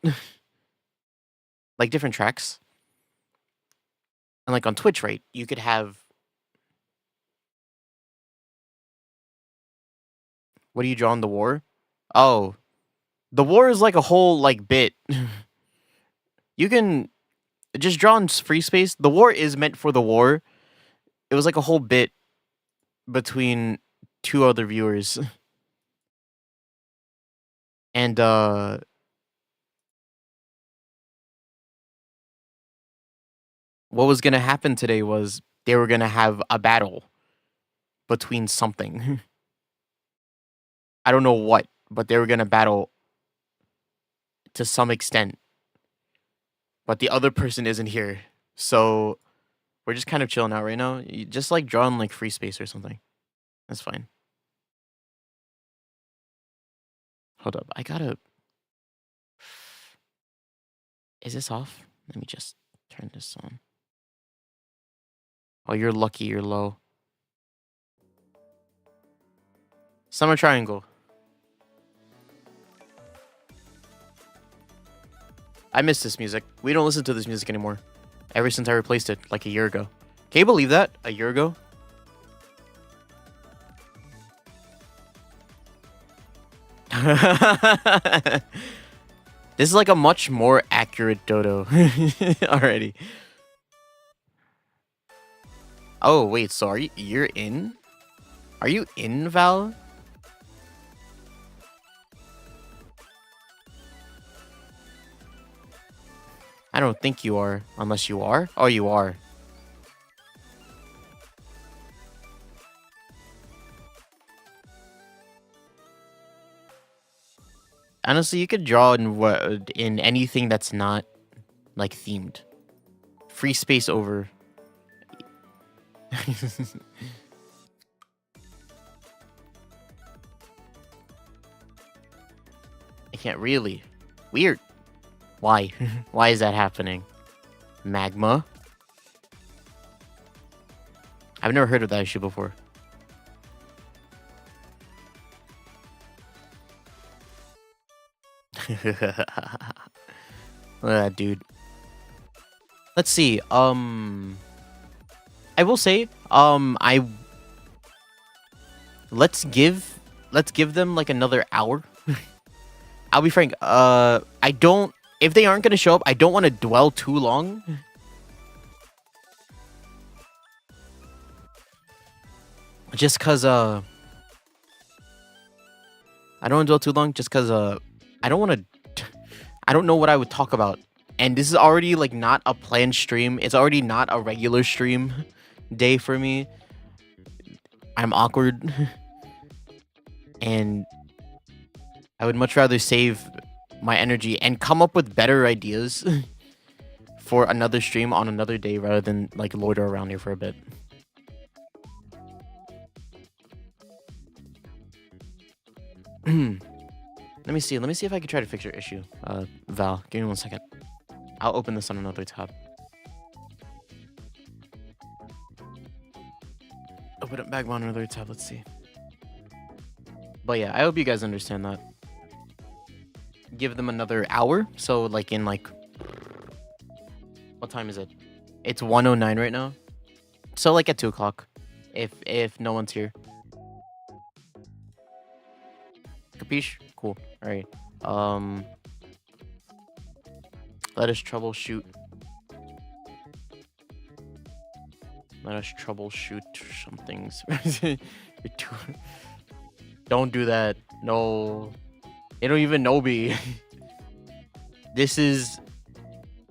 Like, different tracks. And, like, on Twitch, right, you could have... What do you draw in the war? Oh. The war is, like, a whole, like, bit. You can just draw in free space. The war is meant for the war. It was, like, a whole bit between 2 other viewers. And, what was gonna happen today was they were gonna have a battle between something. I don't know what, but they were gonna battle to some extent. But the other person isn't here, so we're just kind of chilling out right now. You just like draw in like free space or something. That's fine. Hold up, I gotta. Is this off? Let me just turn this on. Oh, you're lucky you're low. Summer Triangle. I miss this music. We don't listen to this music anymore. Ever since I replaced it like a year ago. Can you believe that? A year ago? This is like a much more accurate dodo already. Oh, wait, so you're in? Are you in, Val? I don't think you are, unless you are. Oh, you are. Honestly, you could draw in anything that's not like themed. Free space over. I can't really. Weird. Why? Why is that happening? Magma? I've never heard of that issue before. Dude. Let's see. I will say, let's give them like another hour. I'll be frank. If they aren't gonna show up, I don't want to dwell too long. Just cause I don't want to dwell too long. Just cause I don't want to. I don't know what I would talk about, and this is already like not a planned stream. It's already not a regular stream day for me. I'm awkward, and I would much rather save my energy and come up with better ideas for another stream on another day rather than like loiter around here for a bit. Let me see if I can try to fix your issue. Val, give me 1 second. I'll open this on another tab. Open up back on another tab, let's see. But yeah, I hope you guys understand that. Give them another hour. So like in like, what time is it? It's 1:09 right now. So like at 2 o'clock, if no one's here. Capiche? Cool. All right. Let us troubleshoot. Let us troubleshoot some things. Don't do that. No. They don't even know me. This is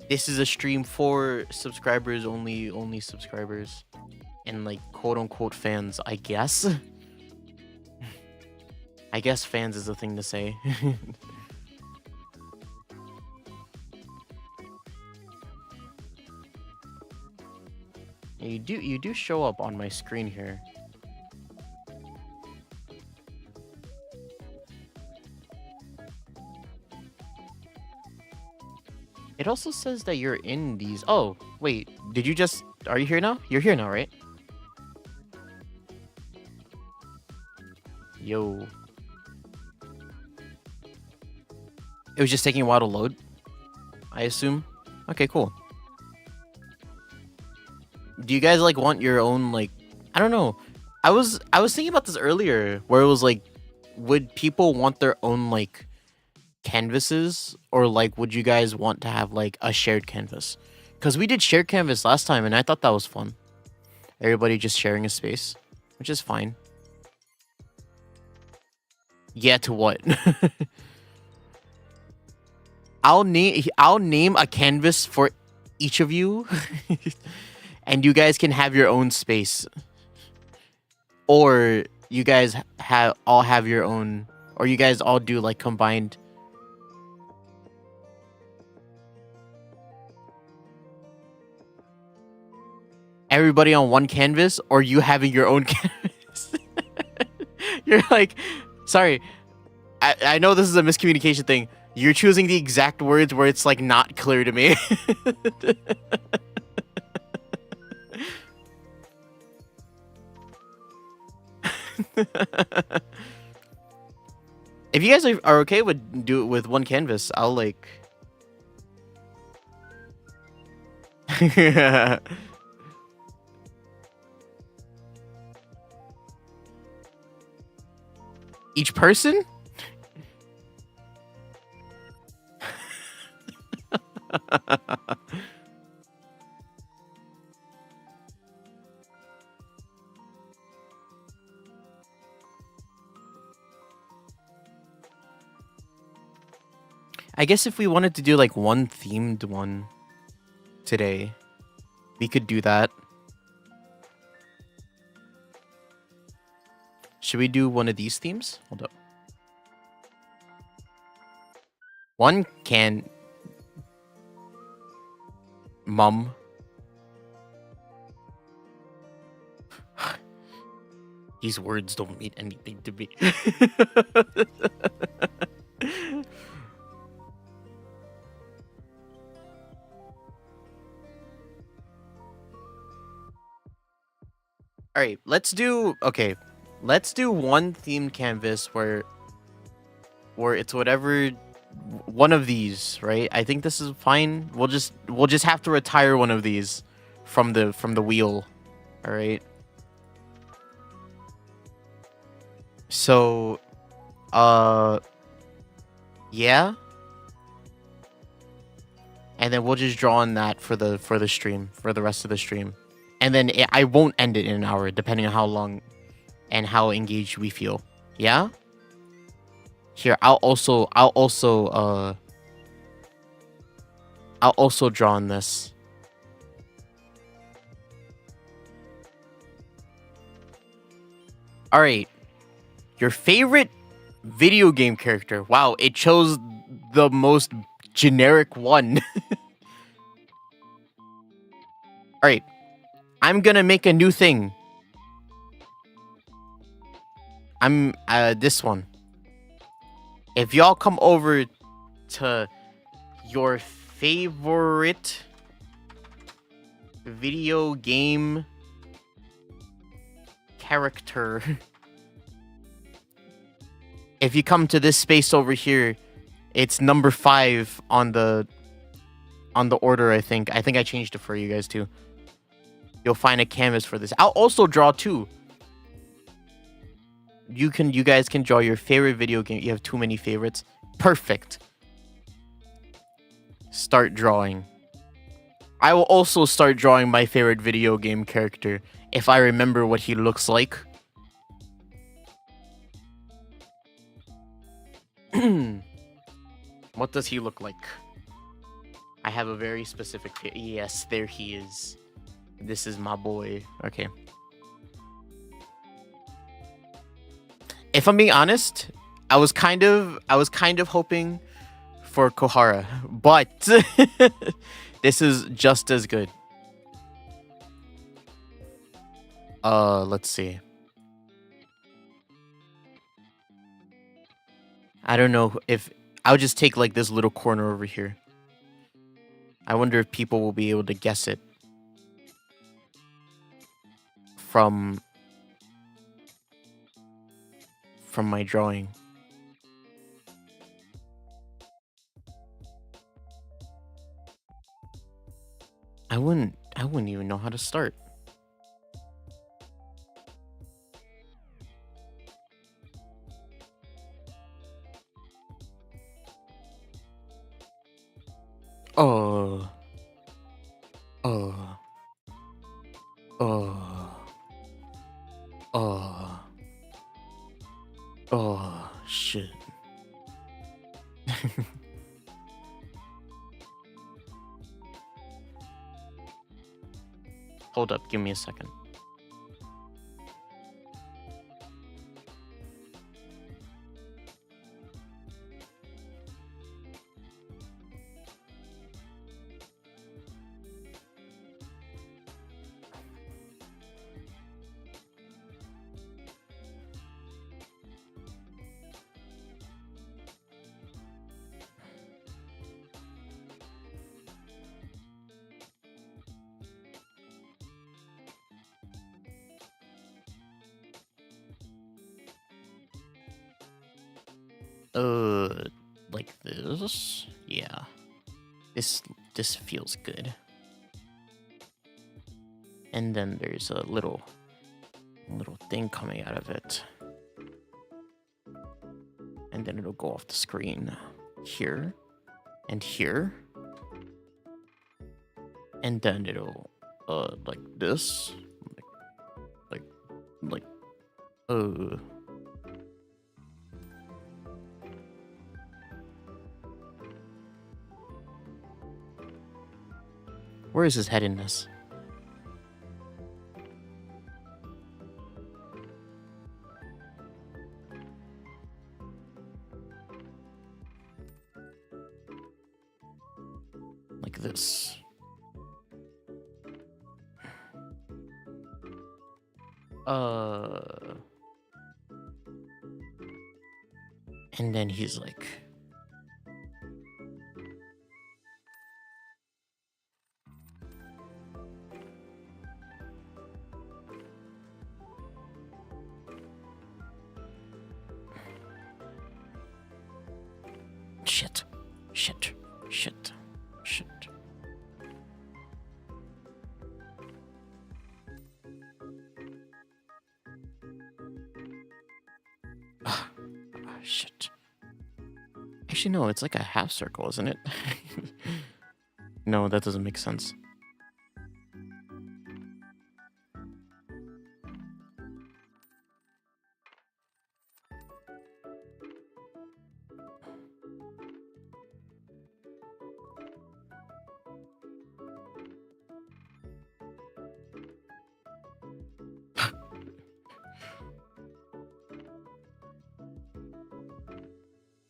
a stream for subscribers only subscribers and like quote unquote fans, I guess. I guess fans is a thing to say. You do show up on my screen here. It also says that you're in these. Oh, wait. Did you just... Are you here now? You're here now, right? Yo. It was just taking a while to load, I assume. Okay, cool. Do you guys like want your own like... I don't know. I was thinking about this earlier, where it was like, would people want their own like canvases, or like would you guys want to have like a shared canvas? Because we did shared canvas last time and I thought that was fun. Everybody just sharing a space, which is fine. Yeah, to what? I'll name a canvas for each of you, and you guys can have your own space, or you guys have your own, or you guys all do like combined. Everybody on one canvas, or you having your own canvas. You're like, sorry, I know this is a miscommunication thing. You're choosing the exact words where it's like not clear to me. If you guys are okay with do it with one canvas, I'll like. Each person? I guess if we wanted to do like one themed one today, we could do that. Should we do one of these themes? Hold up. One can... Mum. These words don't mean anything to me. All right, let's do one themed canvas where it's whatever one of these, right? I think this is fine. We'll just have to retire one of these from the wheel. All right. So yeah. And then we'll just draw on that for the stream, for the rest of the stream. And then I won't end it in an hour, depending on how long and how engaged we feel. Yeah? Here, I'll also draw on this. All right. Your favorite video game character. Wow, it chose the most generic one. All right. I'm gonna make a new thing. I'm this one. If y'all come over to your favorite video game character, if you come to this space over here, it's number 5 on the order. I think I changed it for you guys too. You'll find a canvas for this. I'll also draw too. You guys can draw your favorite video game. You have too many favorites. Perfect. Start drawing. I will also start drawing my favorite video game character if I remember what he looks like. What does he look like? I have a very specific... Yes, there he is. This is my boy. Okay. If I'm being honest, I was kind of hoping for Kohara, but this is just as good. Let's see. I don't know if I'll just take like this little corner over here. I wonder if people will be able to guess it from my drawing. I wouldn't even know how to start. Oh. Oh, shit. Hold up, give me a second. Like this? Yeah. This feels good. And then there's a little thing coming out of it. And then it'll go off the screen here and here. And then it'll like this. Like where is his head in this? Like this. And then he's like, shit. Shit. Actually, no, it's like a half circle, isn't it? No, that doesn't make sense.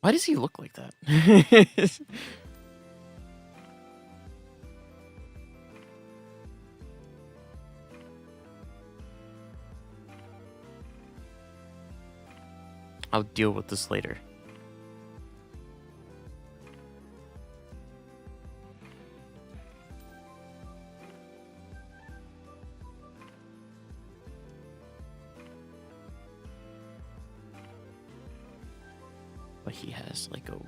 Why does he look like that? I'll deal with this later. But he has like a...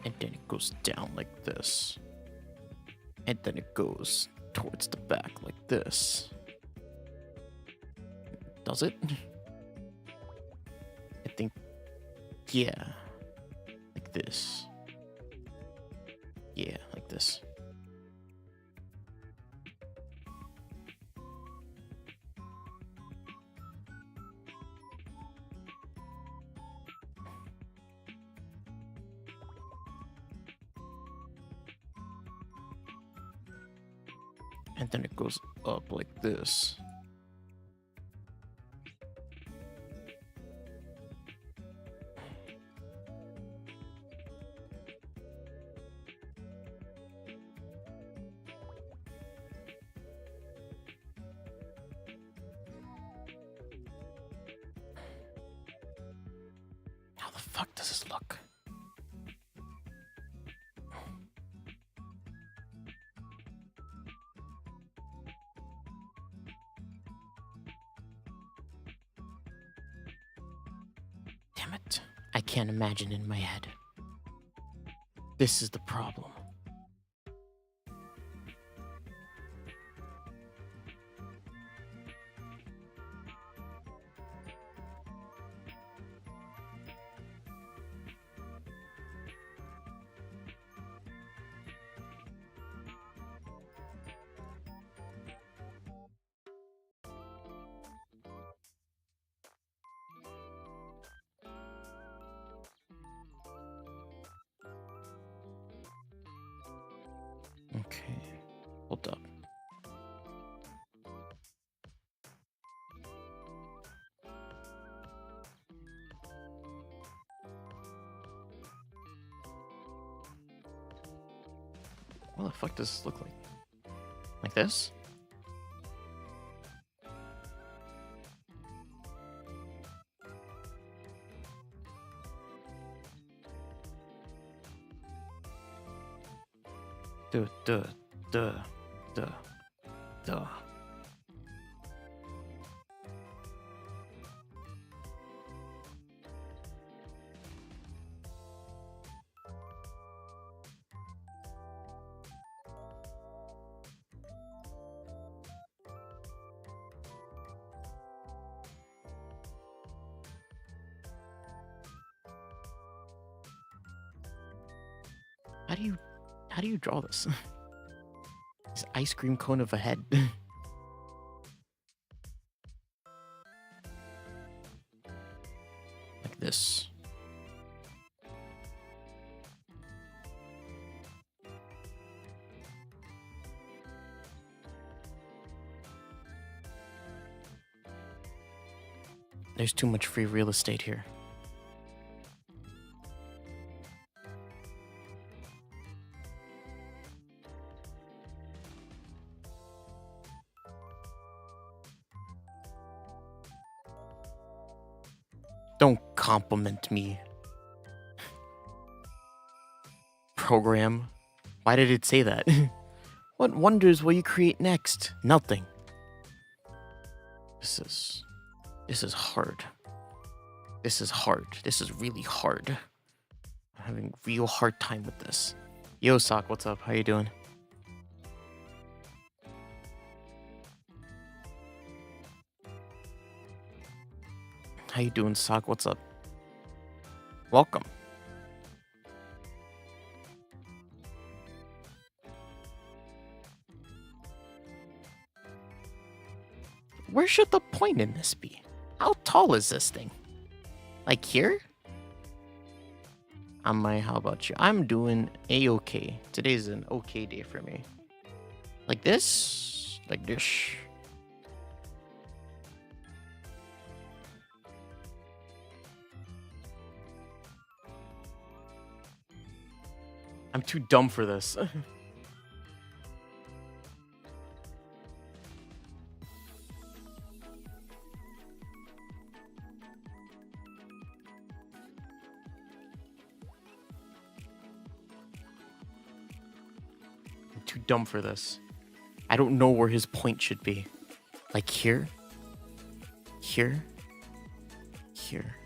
And then it goes down like this. And then it goes towards the back like this. Does it? I think... Yeah. Like this. Yeah, like this. And then it goes up like this. How the fuck does this look? Damn it. I can't imagine in my head. This is the problem. Okay, hold up. What the fuck does this look like? Like this? Duh. How do you draw this? This ice cream cone of a head. Like this. There's too much free real estate here. Don't compliment me. Program. Why did it say that? What wonders will you create next? Nothing. This is hard. This is hard. This is really hard. I'm having a real hard time with this. Yo, Sock, what's up? How you doing? How you doing, Sock? What's up? Welcome. Where should the point in this be? How tall is this thing? Like here? How about you? I'm doing a-okay. Today's an okay day for me. Like this? Like this? I'm too dumb for this. Too dumb for this. I don't know where his point should be. Like here? Here? Here.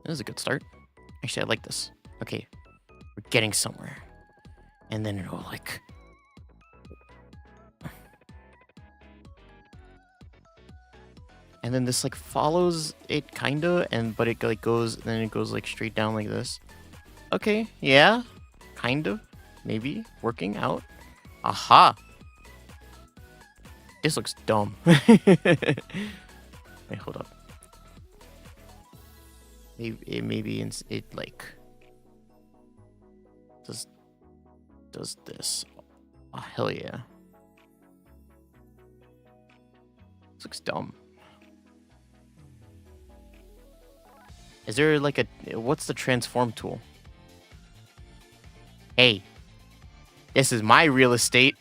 This is a good start. Actually, I like this. Okay, we're getting somewhere. And then it'll like... And then this like follows it kinda, but it like goes, then it goes like straight down like this. Okay, yeah, kind of, maybe, working out. Aha! This looks dumb. Wait, hold up. Maybe it like does this. Oh, hell yeah. This looks dumb. Is there like what's the transform tool? Hey, this is my real estate.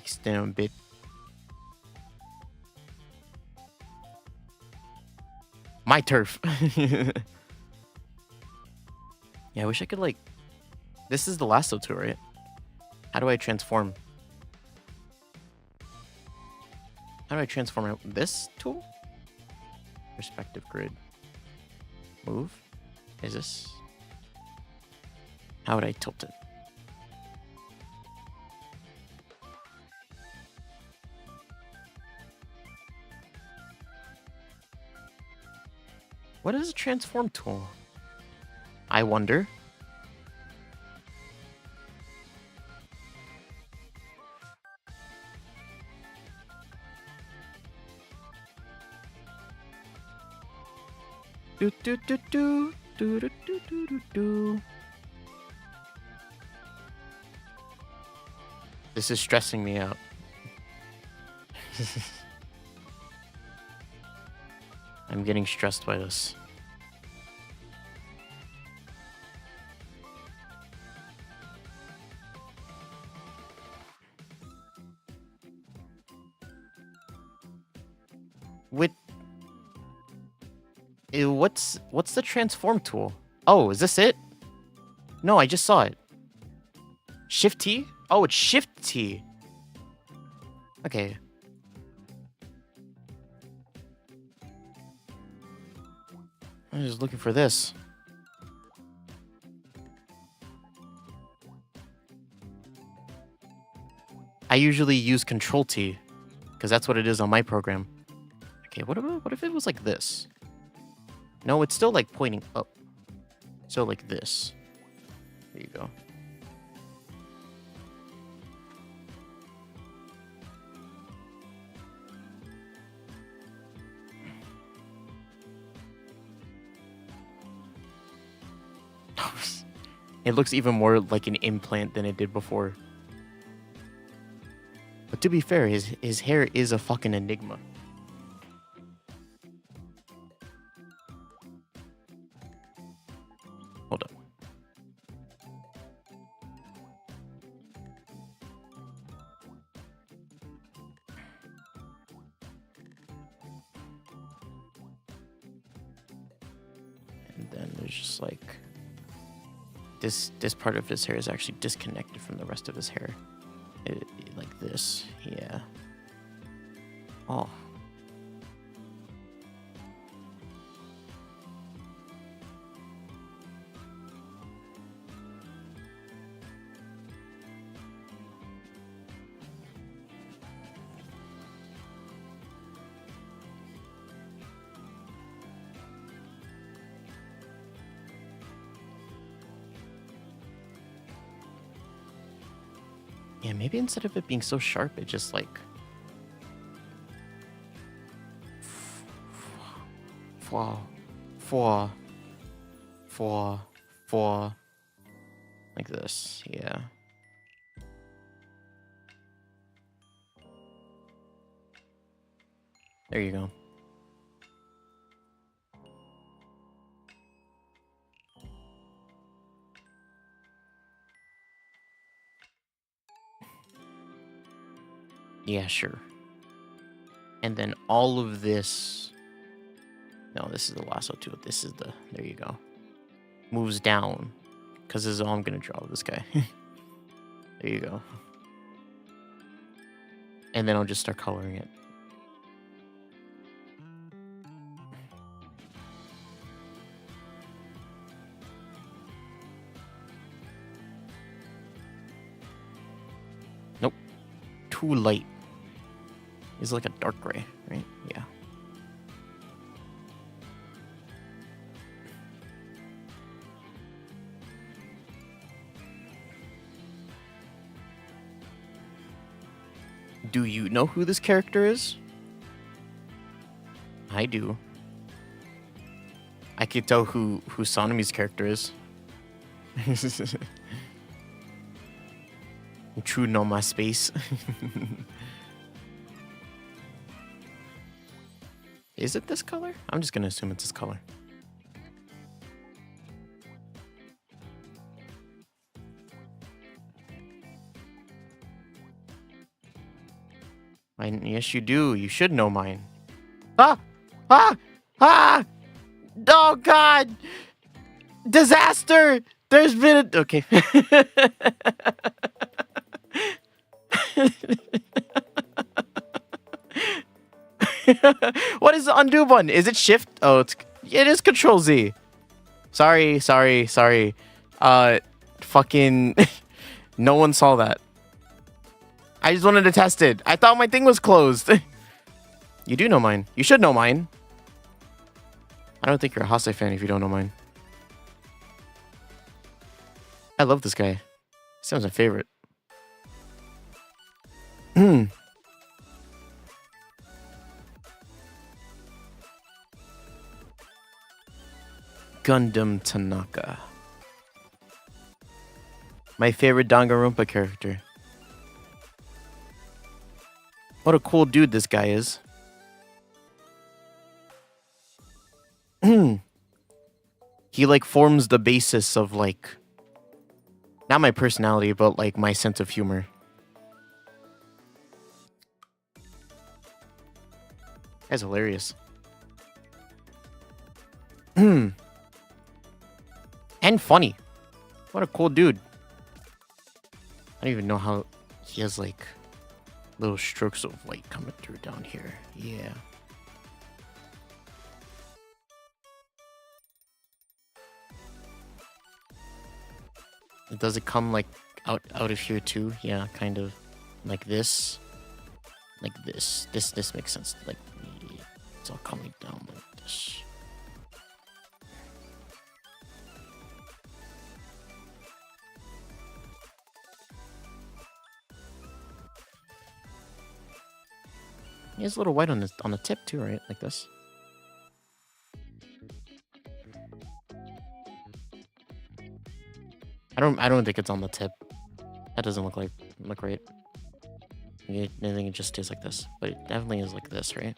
Extend a bit. My turf. Yeah, I wish I could like... This is the lasso tool, right? How do I transform? How do I transform this tool? Perspective grid. Move? Is this? How would I tilt it? What is a transform tool? I wonder. Do do do do do do do do do do. This is stressing me out. I'm getting stressed by this. What's the transform tool? Oh, is this it? No, I just saw it. Shift T? Oh, it's Shift T. Okay. I'm just looking for this. I usually use Control T, because that's what it is on my program. Okay, what if it was like this? No, it's still like pointing up. So like this. There you go. It looks even more like an implant than it did before. But to be fair, his hair is a fucking enigma. Hold up. And then there's just like this part of his hair is actually disconnected from the rest of his hair. Like this, yeah. Oh. Yeah, maybe instead of it being so sharp, it just like like this, yeah. There you go. Yeah, sure. And then all of this... No, this is the lasso too. This is the... There you go. Moves down. Because this is all I'm going to draw of this guy. There you go. And then I'll just start coloring it. Nope. Too light. It's like a dark gray, right? Yeah. Do you know who this character is? I do. I can tell who Sonomi's character is. True no my space. Is it this color? I'm just gonna assume it's this color. Yes, you do. You should know mine. Ah! Ah! Ah! Oh, God! Disaster! There's been a... Okay. What is the undo button? Is it shift? Oh, it is Control Z. Sorry. fucking... No one saw that. I just wanted to test it. I thought my thing was closed. You do know mine. You should know mine. I don't think you're a Hase fan if you don't know mine. I love this guy. He sounds my favorite. Gundam Tanaka. My favorite Danganronpa character. What a cool dude this guy is. He like forms the basis of like not my personality, but like my sense of humor. That's hilarious. And funny. What a cool dude. I don't even know how he has like little strokes of light coming through down here. Yeah. Does it come like out of here too? Yeah, kind of like this. Like this. This makes sense. Like it's all coming down like this. He has a little white on the tip too, right? Like this. I don't think it's on the tip. That doesn't look right. I think it just is like this, but it definitely is like this, right?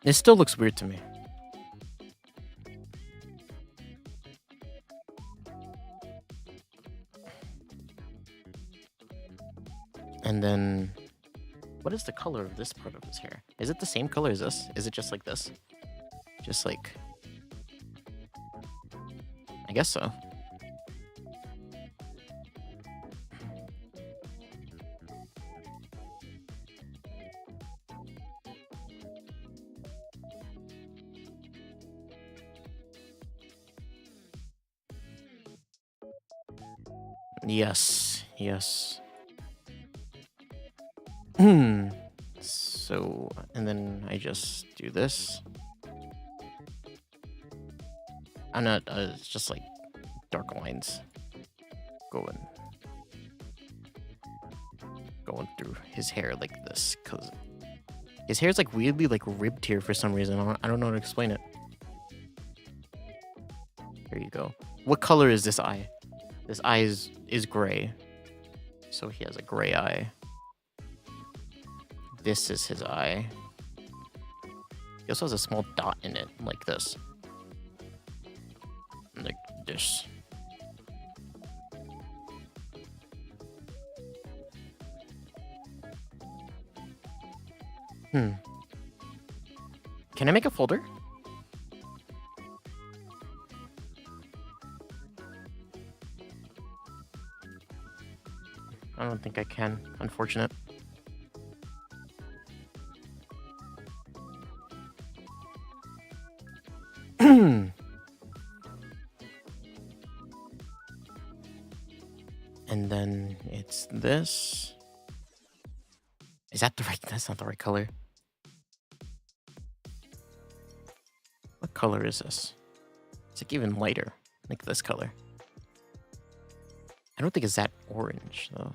It still looks weird to me. And then, what is the color of this part of his hair? Is it the same color as this? Is it just like this? Just like... I guess so. Yes, yes. So, and then I just do this. I'm not, it's just like dark lines going through his hair like this, because his hair is like weirdly like ribbed here for some reason. I don't know how to explain it. There you go. What color is this eye? This eye is gray. So he has a gray eye. This is his eye. He also has a small dot in it, like this. Like this. Can I make a folder? I don't think I can. Unfortunate. And then it's this. Is that the right? That's not the right color. What color is this? It's like even lighter, like this color. I don't think it's that orange though.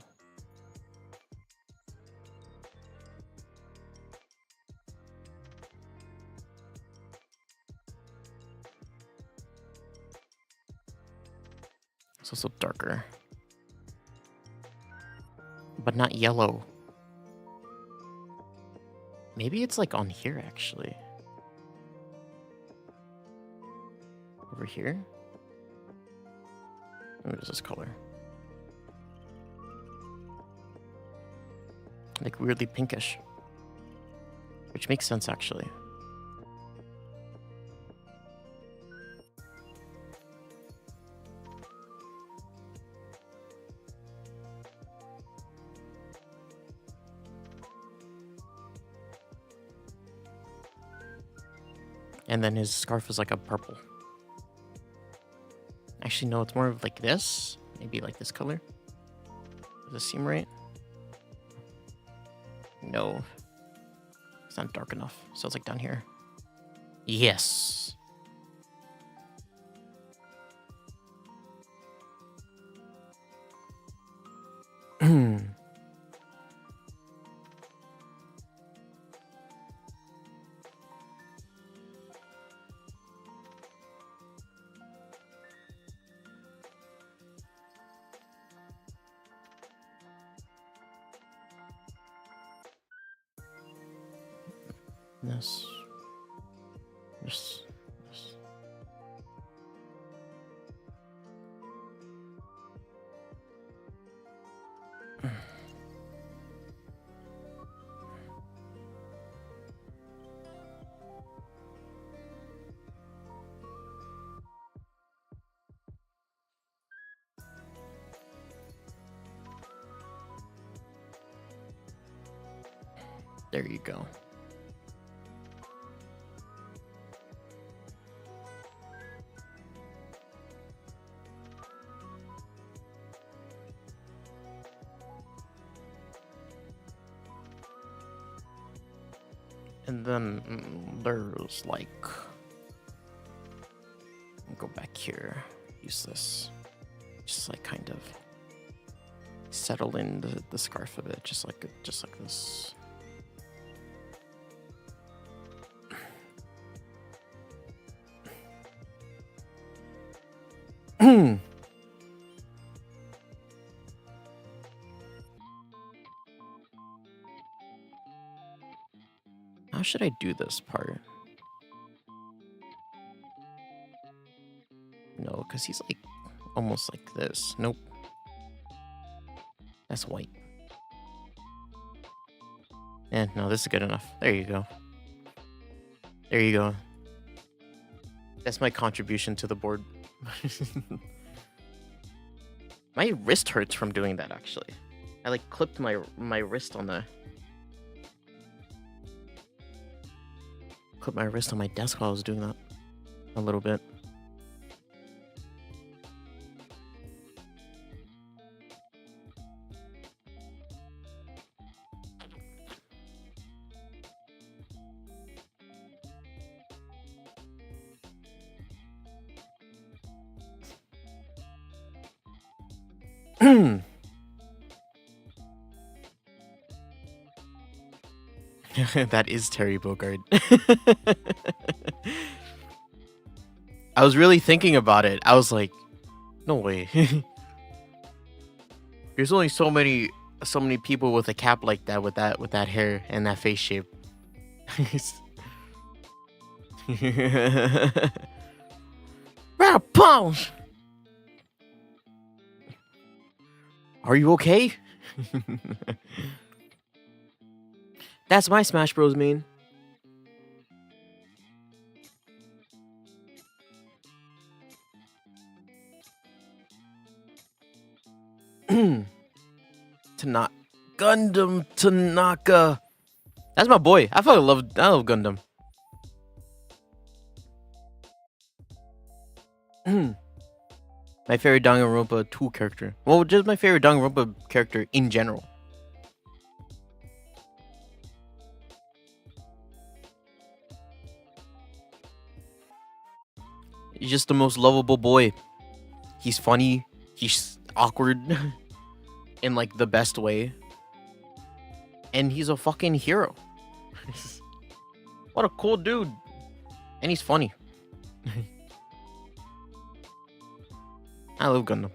It's also darker. But not yellow. Maybe it's like on here actually. Over here? What is this color? Like weirdly pinkish. Which makes sense actually. And then his scarf is like a purple. Actually, no, it's more of like this. Maybe like this color. Does this seem right? No. It's not dark enough. So it's like down here. Yes. This. This. There you go. And then there's like, go back here, use this, just like kind of settle in the scarf a bit, just like this. How should I do this part? No, because he's like almost like this. Nope. That's white. Eh, no, this is good enough. There you go. There you go. That's my contribution to the board. My wrist hurts from doing that, actually. I like clipped my wrist on the... Clipped my wrist on my desk while I was doing that. A little bit. That is Terry Bogard. I was really thinking about it. I was like, no way. There's only so many people with a cap like that with that hair and that face shape. Are you okay? That's my Smash Bros main. Gundam Tanaka. That's my boy. I love Gundam. My favorite Danganronpa 2 character. Well, just my favorite Danganronpa character in general. He's just the most lovable boy. He's funny. He's awkward. In like the best way. And he's a fucking hero. What a cool dude. And he's funny. I love Gundam.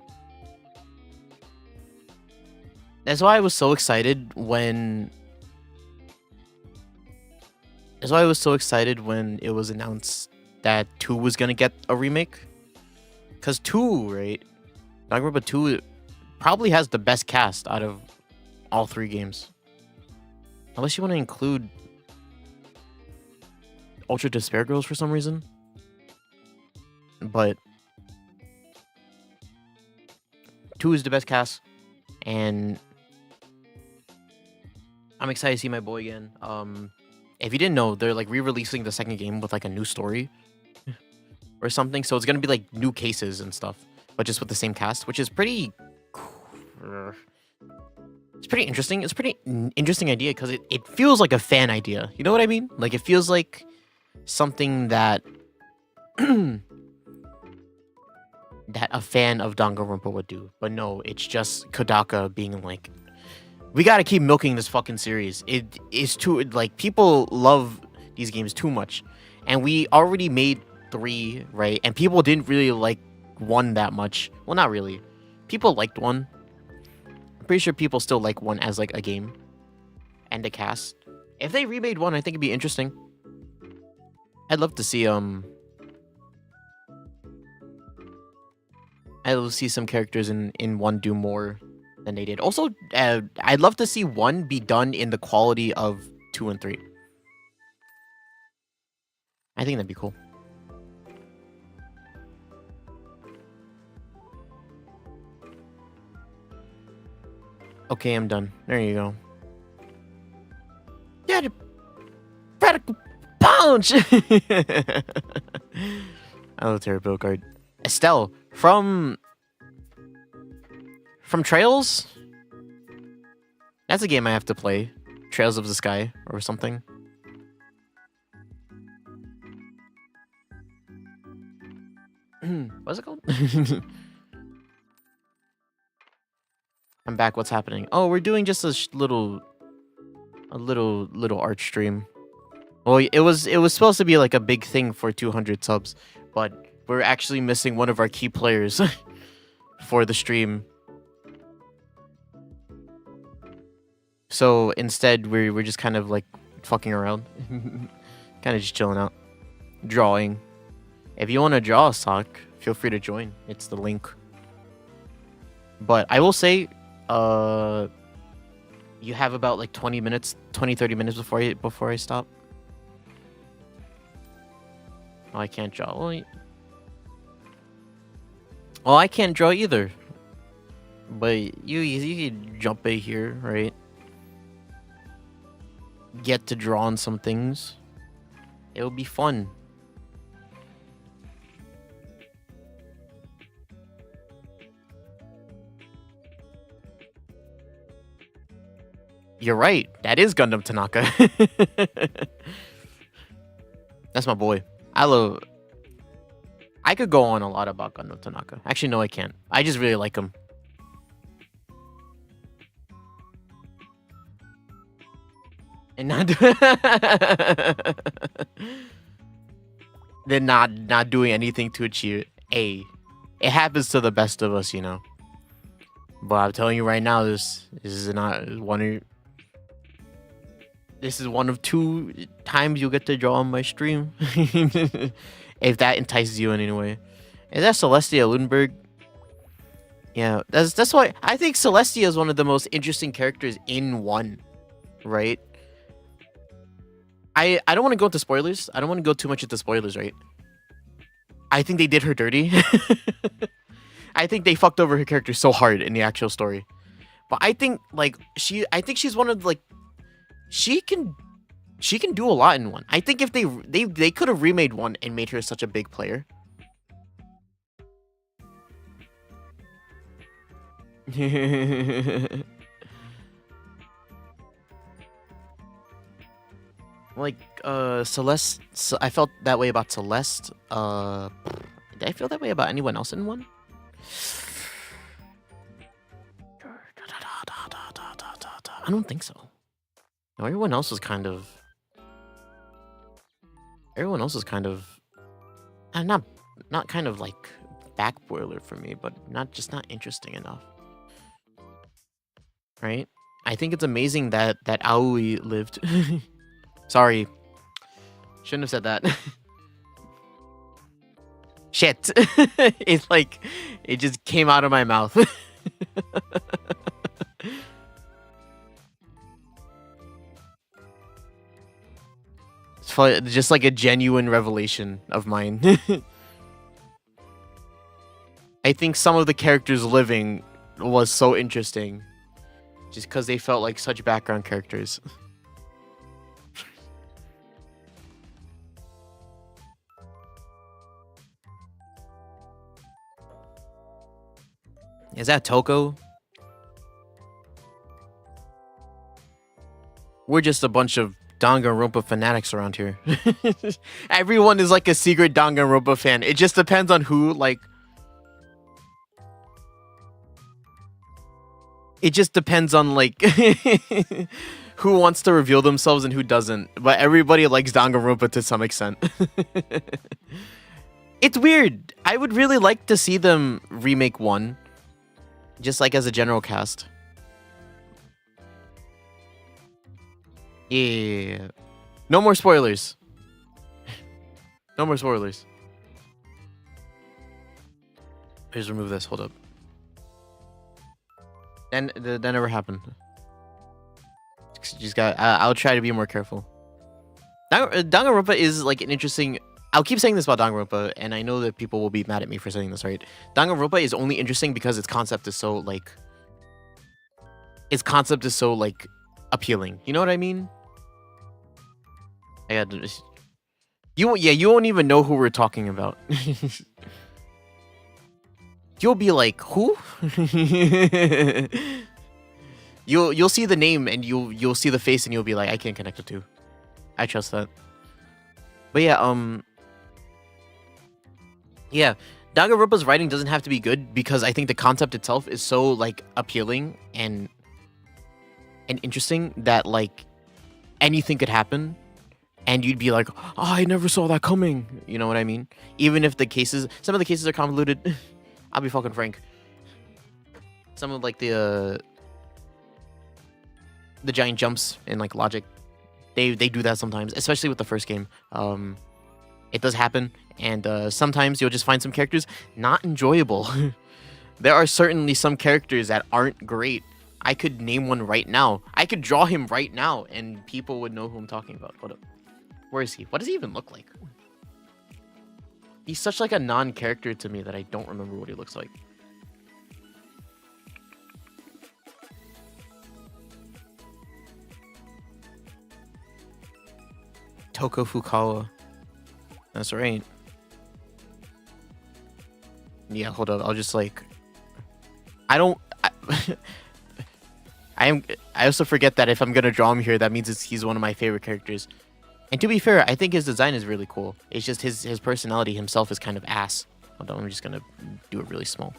That's why I was so excited when... That's why I was so excited when it was announced that 2 was gonna get a remake. Because 2, right? Danganronpa 2 probably has the best cast out of all 3 games. Unless you want to include Ultra Despair Girls for some reason. But 2 is the best cast. And I'm excited to see my boy again. if you didn't know, they're like re-releasing the second game with like a new story or something. So it's gonna be like new cases and stuff, but just with the same cast, which is pretty. It's pretty interesting. It's a pretty interesting idea because it feels like a fan idea. You know what I mean? Like it feels like something that that a fan of Danganronpa would do. But no, it's just Kodaka being like, we gotta keep milking this fucking series. It is too, like, people love these games too much. And we already made 3, right? And people didn't really like 1 that much. Well, not really. People liked 1. I'm pretty sure people still like 1 as like a game and a cast. If they remade 1, I think it'd be interesting. I'd love to see I'd love to see some characters in 1 do more than they did. Also, I'd love to see 1 be done in the quality of 2 and 3. I think that'd be cool. Okay, I'm done. There you go. Yeah, the radical punch! I love Terra Build card. Estelle, from Trails? That's a game I have to play. Trails of the Sky or something. What's it called? I'm back. What's happening? Oh, we're doing just a little art stream. Well, it was supposed to be like a big thing for 200 subs, but we're actually missing one of our key players for the stream. So instead, we're just kind of like fucking around, kind of just chilling out, drawing. If you want to draw a sock, feel free to join. It's the link. But I will say, you have about like 30 minutes before I stop. Oh, I can't draw. Well, I can't draw either. But you can jump in here, right? Get to draw on some things. It'll be fun. You're right. That is Gundam Tanaka. That's my boy. I could go on a lot about Gundam Tanaka. Actually, no, I can't. I just really like him. And then not doing anything to achieve it. Hey, it happens to the best of us, you know. But I'm telling you right now, this is not one of. This is one of 2 times you'll get to draw on my stream. If that entices you in any way. Is that Celestia Lunenburg? Yeah, that's why I think Celestia is one of the most interesting characters in 1, right? I don't want to go into spoilers. I don't want to go too much into spoilers, right? I think they did her dirty. I think they fucked over her character so hard in the actual story. But I think like I think she's one of like she can do a lot in 1. I think if they could have remade 1 and made her such a big player. Like Celeste, I felt that way about Celeste. Did I feel that way about anyone else in 1? I don't think so. No, everyone else was kind of not kind of like back boiler for me, but not interesting enough. Right? I think it's amazing that Aoi lived. Sorry. Shouldn't have said that. Shit. It's like it just came out of my mouth. It's just like a genuine revelation of mine. I think some of the characters living was so interesting just because they felt like such background characters. Is that Toko? We're just a bunch of Danganronpa fanatics around here. Everyone is like a secret Danganronpa fan. It just depends on who, like... It just depends on, like... who wants to reveal themselves and who doesn't. But everybody likes Danganronpa to some extent. It's weird. I would really like to see them remake 1. Just like as a general cast. Yeah. No more spoilers. No more spoilers. Please remove this. Hold up. That never happened. Just got. I'll try to be more careful. Danganronpa is like an interesting. I'll keep saying this about Danganronpa, and I know that people will be mad at me for saying this, right? Danganronpa is only interesting because its concept is so like. Its concept is so like appealing. You know what I mean? I got you won't even know who we're talking about. You'll be like, who? You'll see the name and you'll see the face and you'll be like, I can't connect the two. I trust that. But yeah, yeah, Danganronpa's writing doesn't have to be good because I think the concept itself is so like appealing and interesting that like anything could happen. And you'd be like, oh, I never saw that coming. You know what I mean? Even if some of the cases are convoluted. I'll be fucking frank. Some of like the giant jumps in like logic, they do that sometimes, especially with the first game. It does happen, and sometimes you'll just find some characters not enjoyable. There are certainly some characters that aren't great. I could name one right now. I could draw him right now, and people would know who I'm talking about. Hold up. Where is he? What does he even look like? He's such like a non-character to me that I don't remember what he looks like. Toko Fukawa. That's right. Yeah, hold up. I'll just like... I also forget that if I'm gonna draw him here, that means he's one of my favorite characters. And to be fair, I think his design is really cool. It's just his personality himself is kind of ass. Hold on, I'm just gonna do it really small.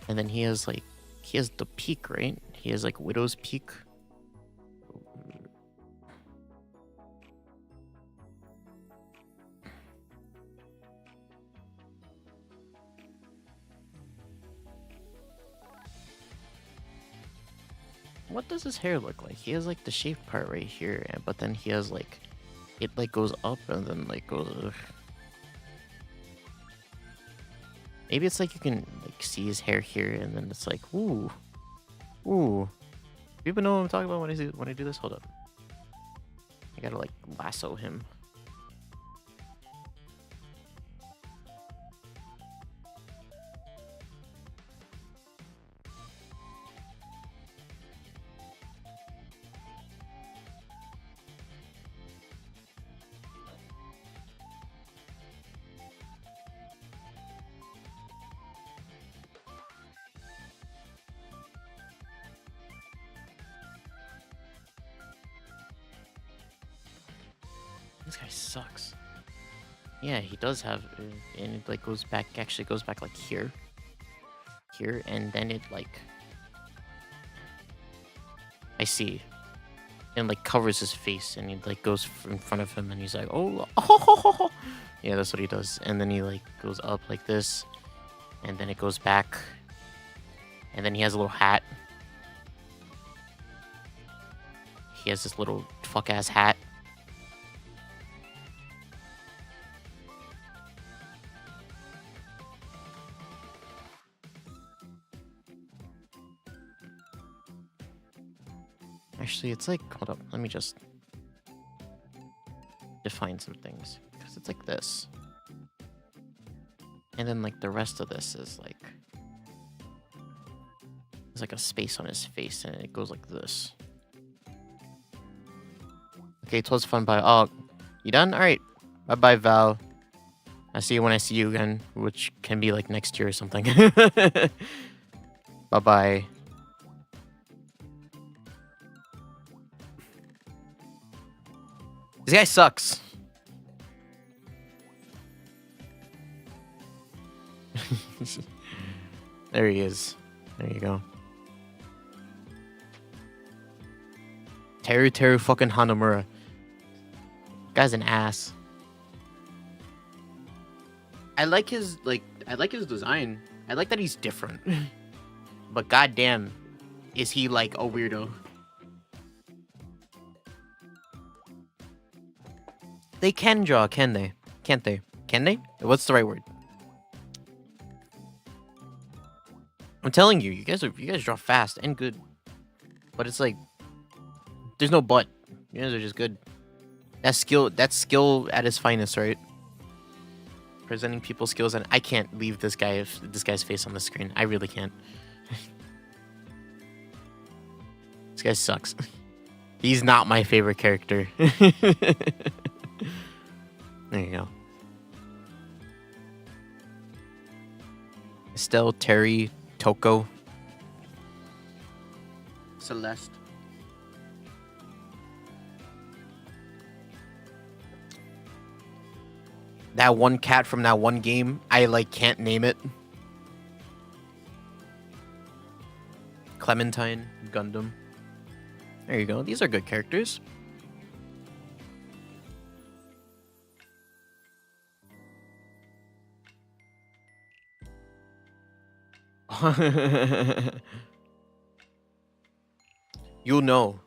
And then he has the peak, right? He has like Widow's Peak. What does his hair look like? He has like the shaved part right here, but then he has like, it like goes up and then like goes. Ugh. Maybe it's like you can like see his hair here, and then it's like, ooh, ooh. People know what I'm talking about when I do this. Hold up, I gotta like lasso him. This guy sucks. Yeah, he does have, and it like goes back, actually goes back like here, and then it like, I see, and like covers his face, and he like goes in front of him, and he's like, oh, yeah, that's what he does, and then he like goes up like this, and then it goes back, and then he has a little hat. He has this little fuck ass hat. Actually, it's like, hold up, let me just define some things. Because it's like this. And then like the rest of this is like, there's like a space on his face and it goes like this. Okay, it was fun, bye. Oh, you done? Alright. Bye-bye, Val. I see you when I see you again, which can be like next year or something. Bye-bye. This guy sucks. There he is. There you go. Teru fucking Hanamura. Guy's an ass. I like his design. I like that he's different. But goddamn, is he like a weirdo? They can draw, can they? Can't they? Can they? What's the right word? I'm telling you, you guys draw fast and good. But it's like there's no but. You guys are just good. That's skill at its finest, right? Presenting people's skills, and I can't leave this guy's face on the screen. I really can't. This guy sucks. He's not my favorite character. There you go. Estelle, Terry, Toko, Celeste. That one cat from that one game, I like can't name it. Clementine, Gundam. There you go. These are good characters. You'll know.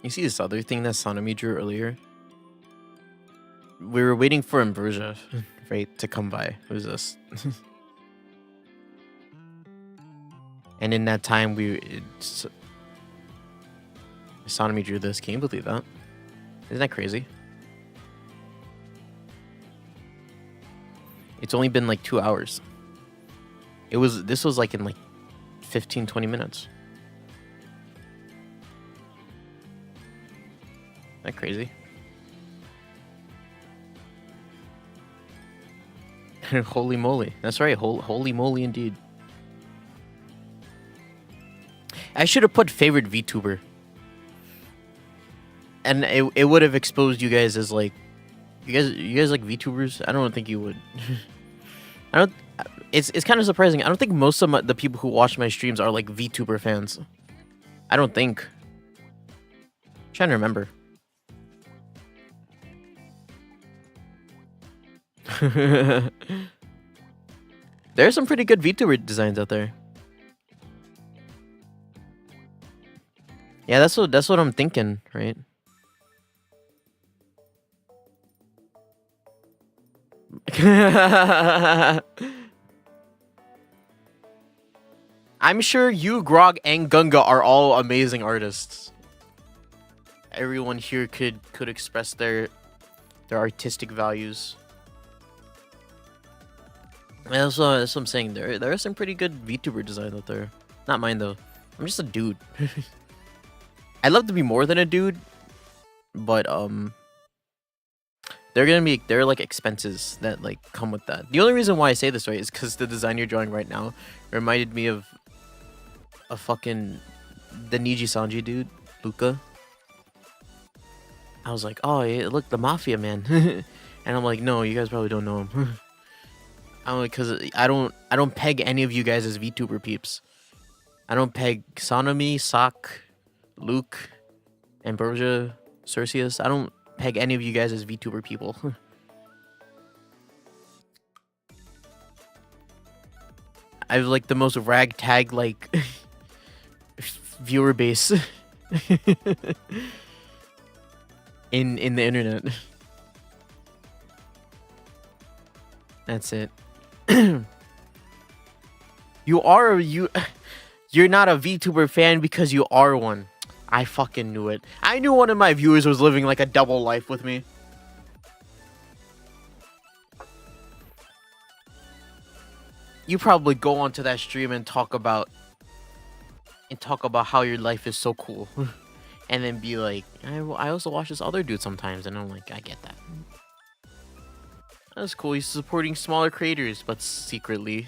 You see this other thing that Sanami drew earlier? We were waiting for Ambrosia, right, to come by. Who's this? And in that time, Sanami drew this. Can you believe that? Isn't that crazy? It's only been like 2 hours. This was like in like 15, 20 minutes. Isn't that crazy? Holy moly. That's right. Holy moly indeed. I should have put favorite VTuber. And it would have exposed you guys as like you guys like VTubers? I don't think you would. It's kind of surprising. I don't think most of the people who watch my streams are like VTuber fans. I don't think. I'm trying to remember. There are some pretty good VTuber designs out there. Yeah, that's what I'm thinking, right? I'm sure you, Grog, and Gunga are all amazing artists. Everyone here could express their artistic values. That's what I'm saying. There are some pretty good VTuber designs out there. Not mine though. I'm just a dude. I'd love to be more than a dude, but there are like expenses that like come with that. The only reason why I say this, right, is because the design you're drawing right now reminded me of a fucking the Niji Sanji dude, Luca. I was like, oh yeah, look, the Mafia man, and I'm like, no, you guys probably don't know him. I'm like, cause I don't peg any of you guys as VTuber peeps. I don't peg Sanami, Sak, Luke, Ambrosia, Cerseus. I don't peg any of you guys as VTuber people. I have like the most ragtag like viewer base in the internet. That's it. You're not a VTuber fan because you are one. I fucking knew it. I knew one of my viewers was living like a double life with me. You probably go onto that stream and talk about how your life is so cool. And then be like, I also watch this other dude sometimes, and I'm like, I get that. That's cool. He's supporting smaller creators, but secretly.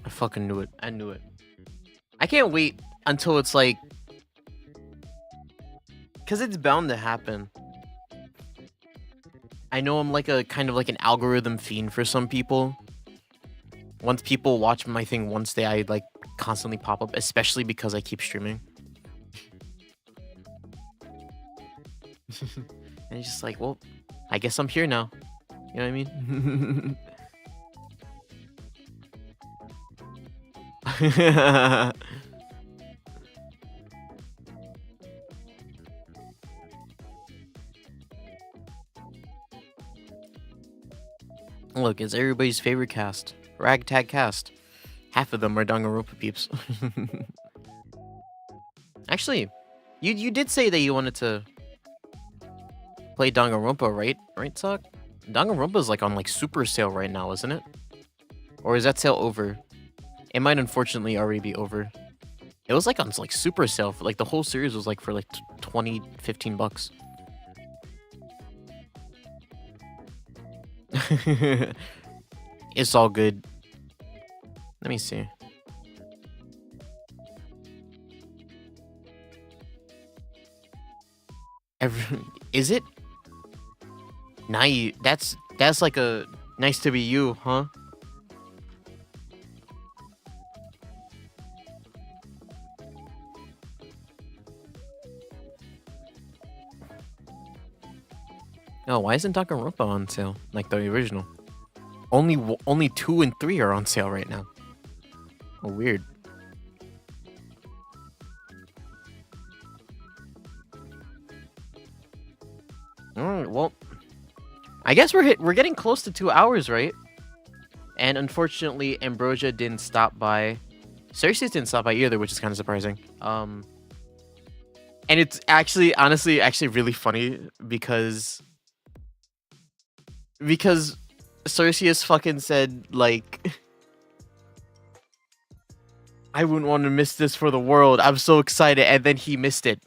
I fucking knew it. I knew it. I can't wait until it's like, because it's bound to happen. I know I'm like a kind of like an algorithm fiend for some people. Once people watch my thing once, I like constantly pop up, especially because I keep streaming. And it's just like, well, I guess I'm here now. You know what I mean? Look, it's everybody's favorite cast. Ragtag cast. Half of them are Danganronpa peeps. Actually, you did say that you wanted to play Danganronpa, right? Right, Sock? Danganronpa's like on like super sale right now, isn't it? Or is that sale over? It might unfortunately already be over. It was like on like super sale. Like the whole series was like for like 20, 15 bucks. It's all good. Let me see. Is it? That's like a nice to be you, huh? Oh, why isn't Danganronpa on sale like the original? Only 2 and 3 are on sale right now. Oh, weird. Well, I guess we're getting close to 2 hours, right? And unfortunately, Ambrosia didn't stop by. Cersei didn't stop by either, which is kind of surprising. And it's actually, honestly, really funny because Cersei fucking said, like, I wouldn't want to miss this for the world. I'm so excited. And then he missed it.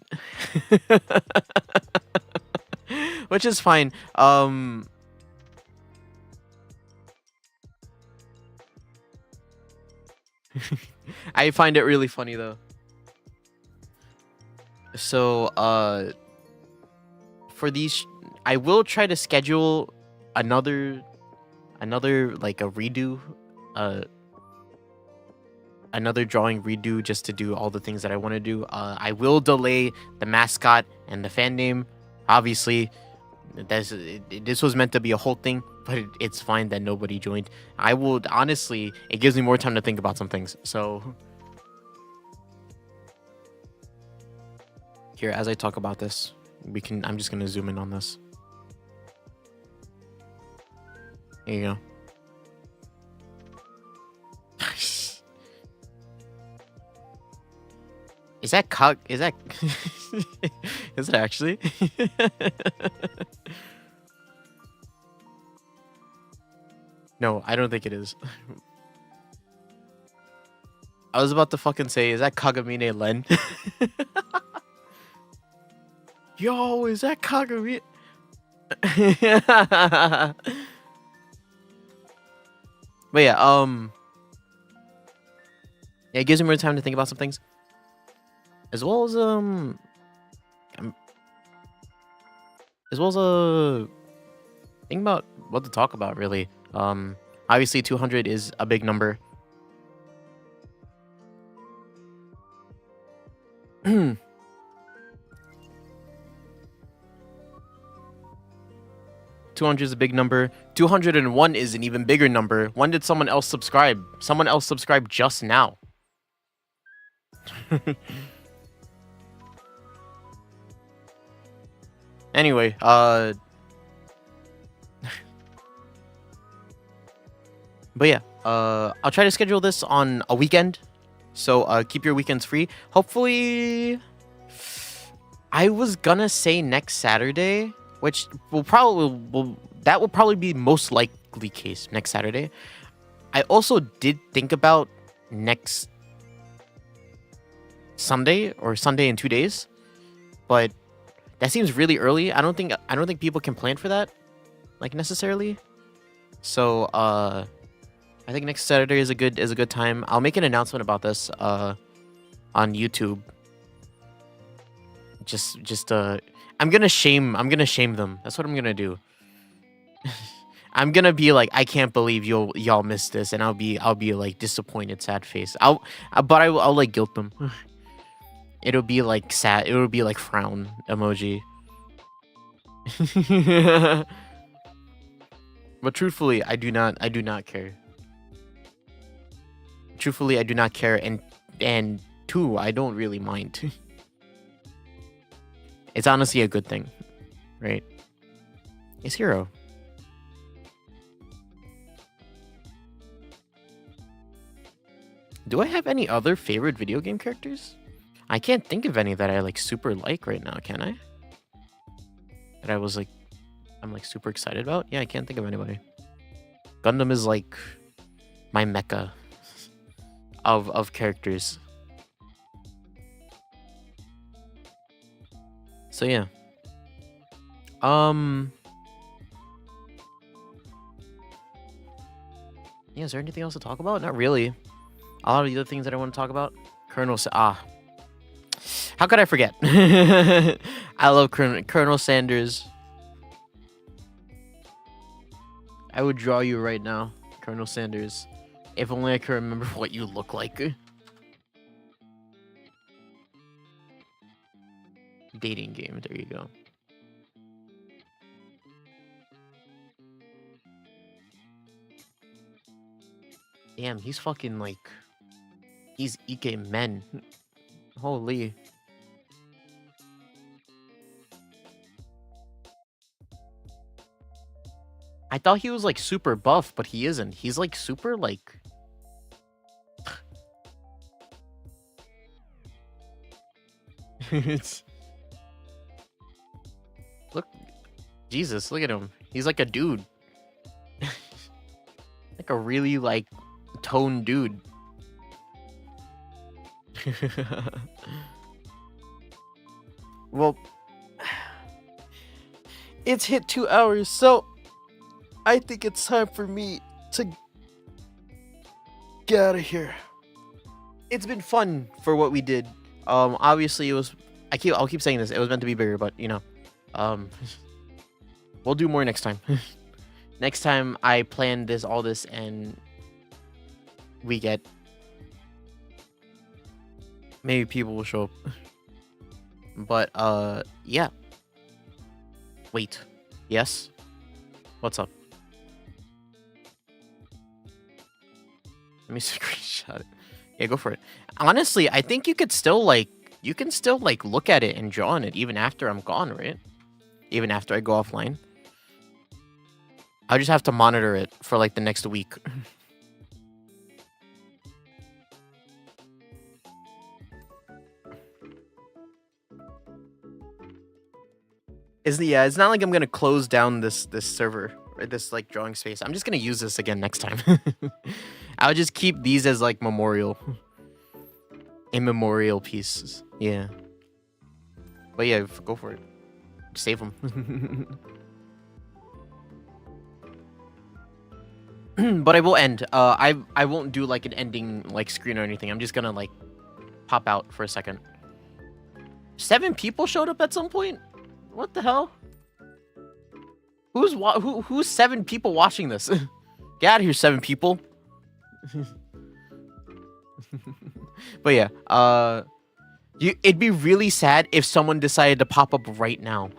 Which is fine. I find it really funny, though. So, for these, I will try to schedule another like a redo, another drawing redo just to do all the things that I want to do. I will delay the mascot and the fan name. Obviously, this was meant to be a whole thing, but it's fine that nobody joined. I will, honestly, it gives me more time to think about some things. So here, as I talk about this, I'm just gonna zoom in on this. There you go. Is that cock? Is that? Is it actually? No, I don't think it is. I was about to fucking say, is that Kagamine Len? Yo, is that Kagamine? But yeah, yeah, it gives me more time to think about some things. As well as think about what to talk about, really. Obviously 200 is a big number. 200 is a big number. 201 is an even bigger number. When did someone else subscribe? Someone else subscribed just now. Anyway, but yeah, I'll try to schedule this on a weekend. So keep your weekends free. Hopefully, I was gonna say next Saturday, which will probably be most likely case next Saturday. I also did think about next Sunday or Sunday in 2 days, but that seems really early. I don't think people can plan for that, like, necessarily. So I think next Saturday is a good time. I'll make an announcement about this on YouTube. Just I'm gonna shame them. That's what I'm gonna do. I'm gonna be like, I can't believe y'all missed this, and I'll be like disappointed, sad face. I'll like guilt them. It'll be like sad. It'll be like frown emoji. But truthfully, I do not care. Truthfully, I do not care, and two, I don't really mind. It's honestly a good thing, right? It's Hero. Do I have any other favorite video game characters? I can't think of any that I like super like right now, can I? That I'm like super excited about? Yeah, I can't think of anybody. Gundam is like my mecca of characters. So yeah. Yeah, is there anything else to talk about? Not really. A lot of the other things that I want to talk about. How could I forget? I love Colonel Sanders. I would draw you right now, Colonel Sanders. If only I could remember what you look like. Dating game, there you go. Damn, he's fucking like... He's Ike men. Holy. I thought he was like super buff, but he isn't. He's like super like... It's... Look. Jesus, look at him. He's like a dude. Like a really like toned dude. Well, it's hit 2 hours, so I think it's time for me to get out of here. It's been fun for what we did. Obviously it was. I'll keep saying this. It was meant to be bigger, but you know, we'll do more next time. Next time I plan all this, and we get. Maybe people will show up. But, yeah. Wait. Yes? What's up? Let me screenshot it. Yeah, go for it. Honestly, I think you can still look at it and draw on it even after I'm gone, right? Even after I go offline. I'll just have to monitor it for, like, the next week. It's not like I'm gonna close down this server or this like drawing space. I'm just gonna use this again next time. I'll just keep these as like immemorial pieces. Yeah. But yeah, go for it. Save them. But I will end. I won't do like an ending like screen or anything. I'm just gonna like pop out for a second. 7 people showed up at some point. What the hell? Who's 7 people watching this? Get out of here, 7 people. But yeah, it'd be really sad if someone decided to pop up right now.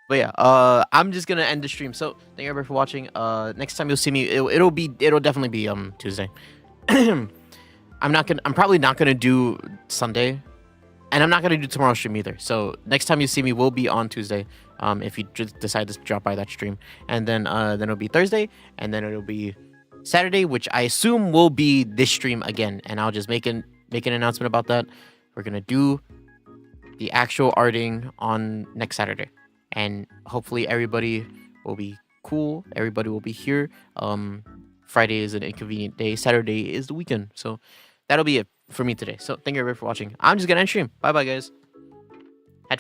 But yeah, I'm just gonna end the stream. So thank you everybody for watching. Next time you'll see me, it'll definitely be Tuesday. I'm probably not gonna do Sunday, and I'm not gonna do tomorrow's stream either. So next time you see me will be on Tuesday. If you just decide to drop by that stream, and then it'll be Thursday, and then it'll be Saturday, which I assume will be this stream again. And I'll just make an announcement about that. We're gonna do the actual arting on next Saturday, and hopefully everybody will be cool. Everybody will be here. Friday is an inconvenient day. Saturday is the weekend, so that'll be it for me today. So thank you everybody for watching. I'm just gonna end stream. Bye bye, guys.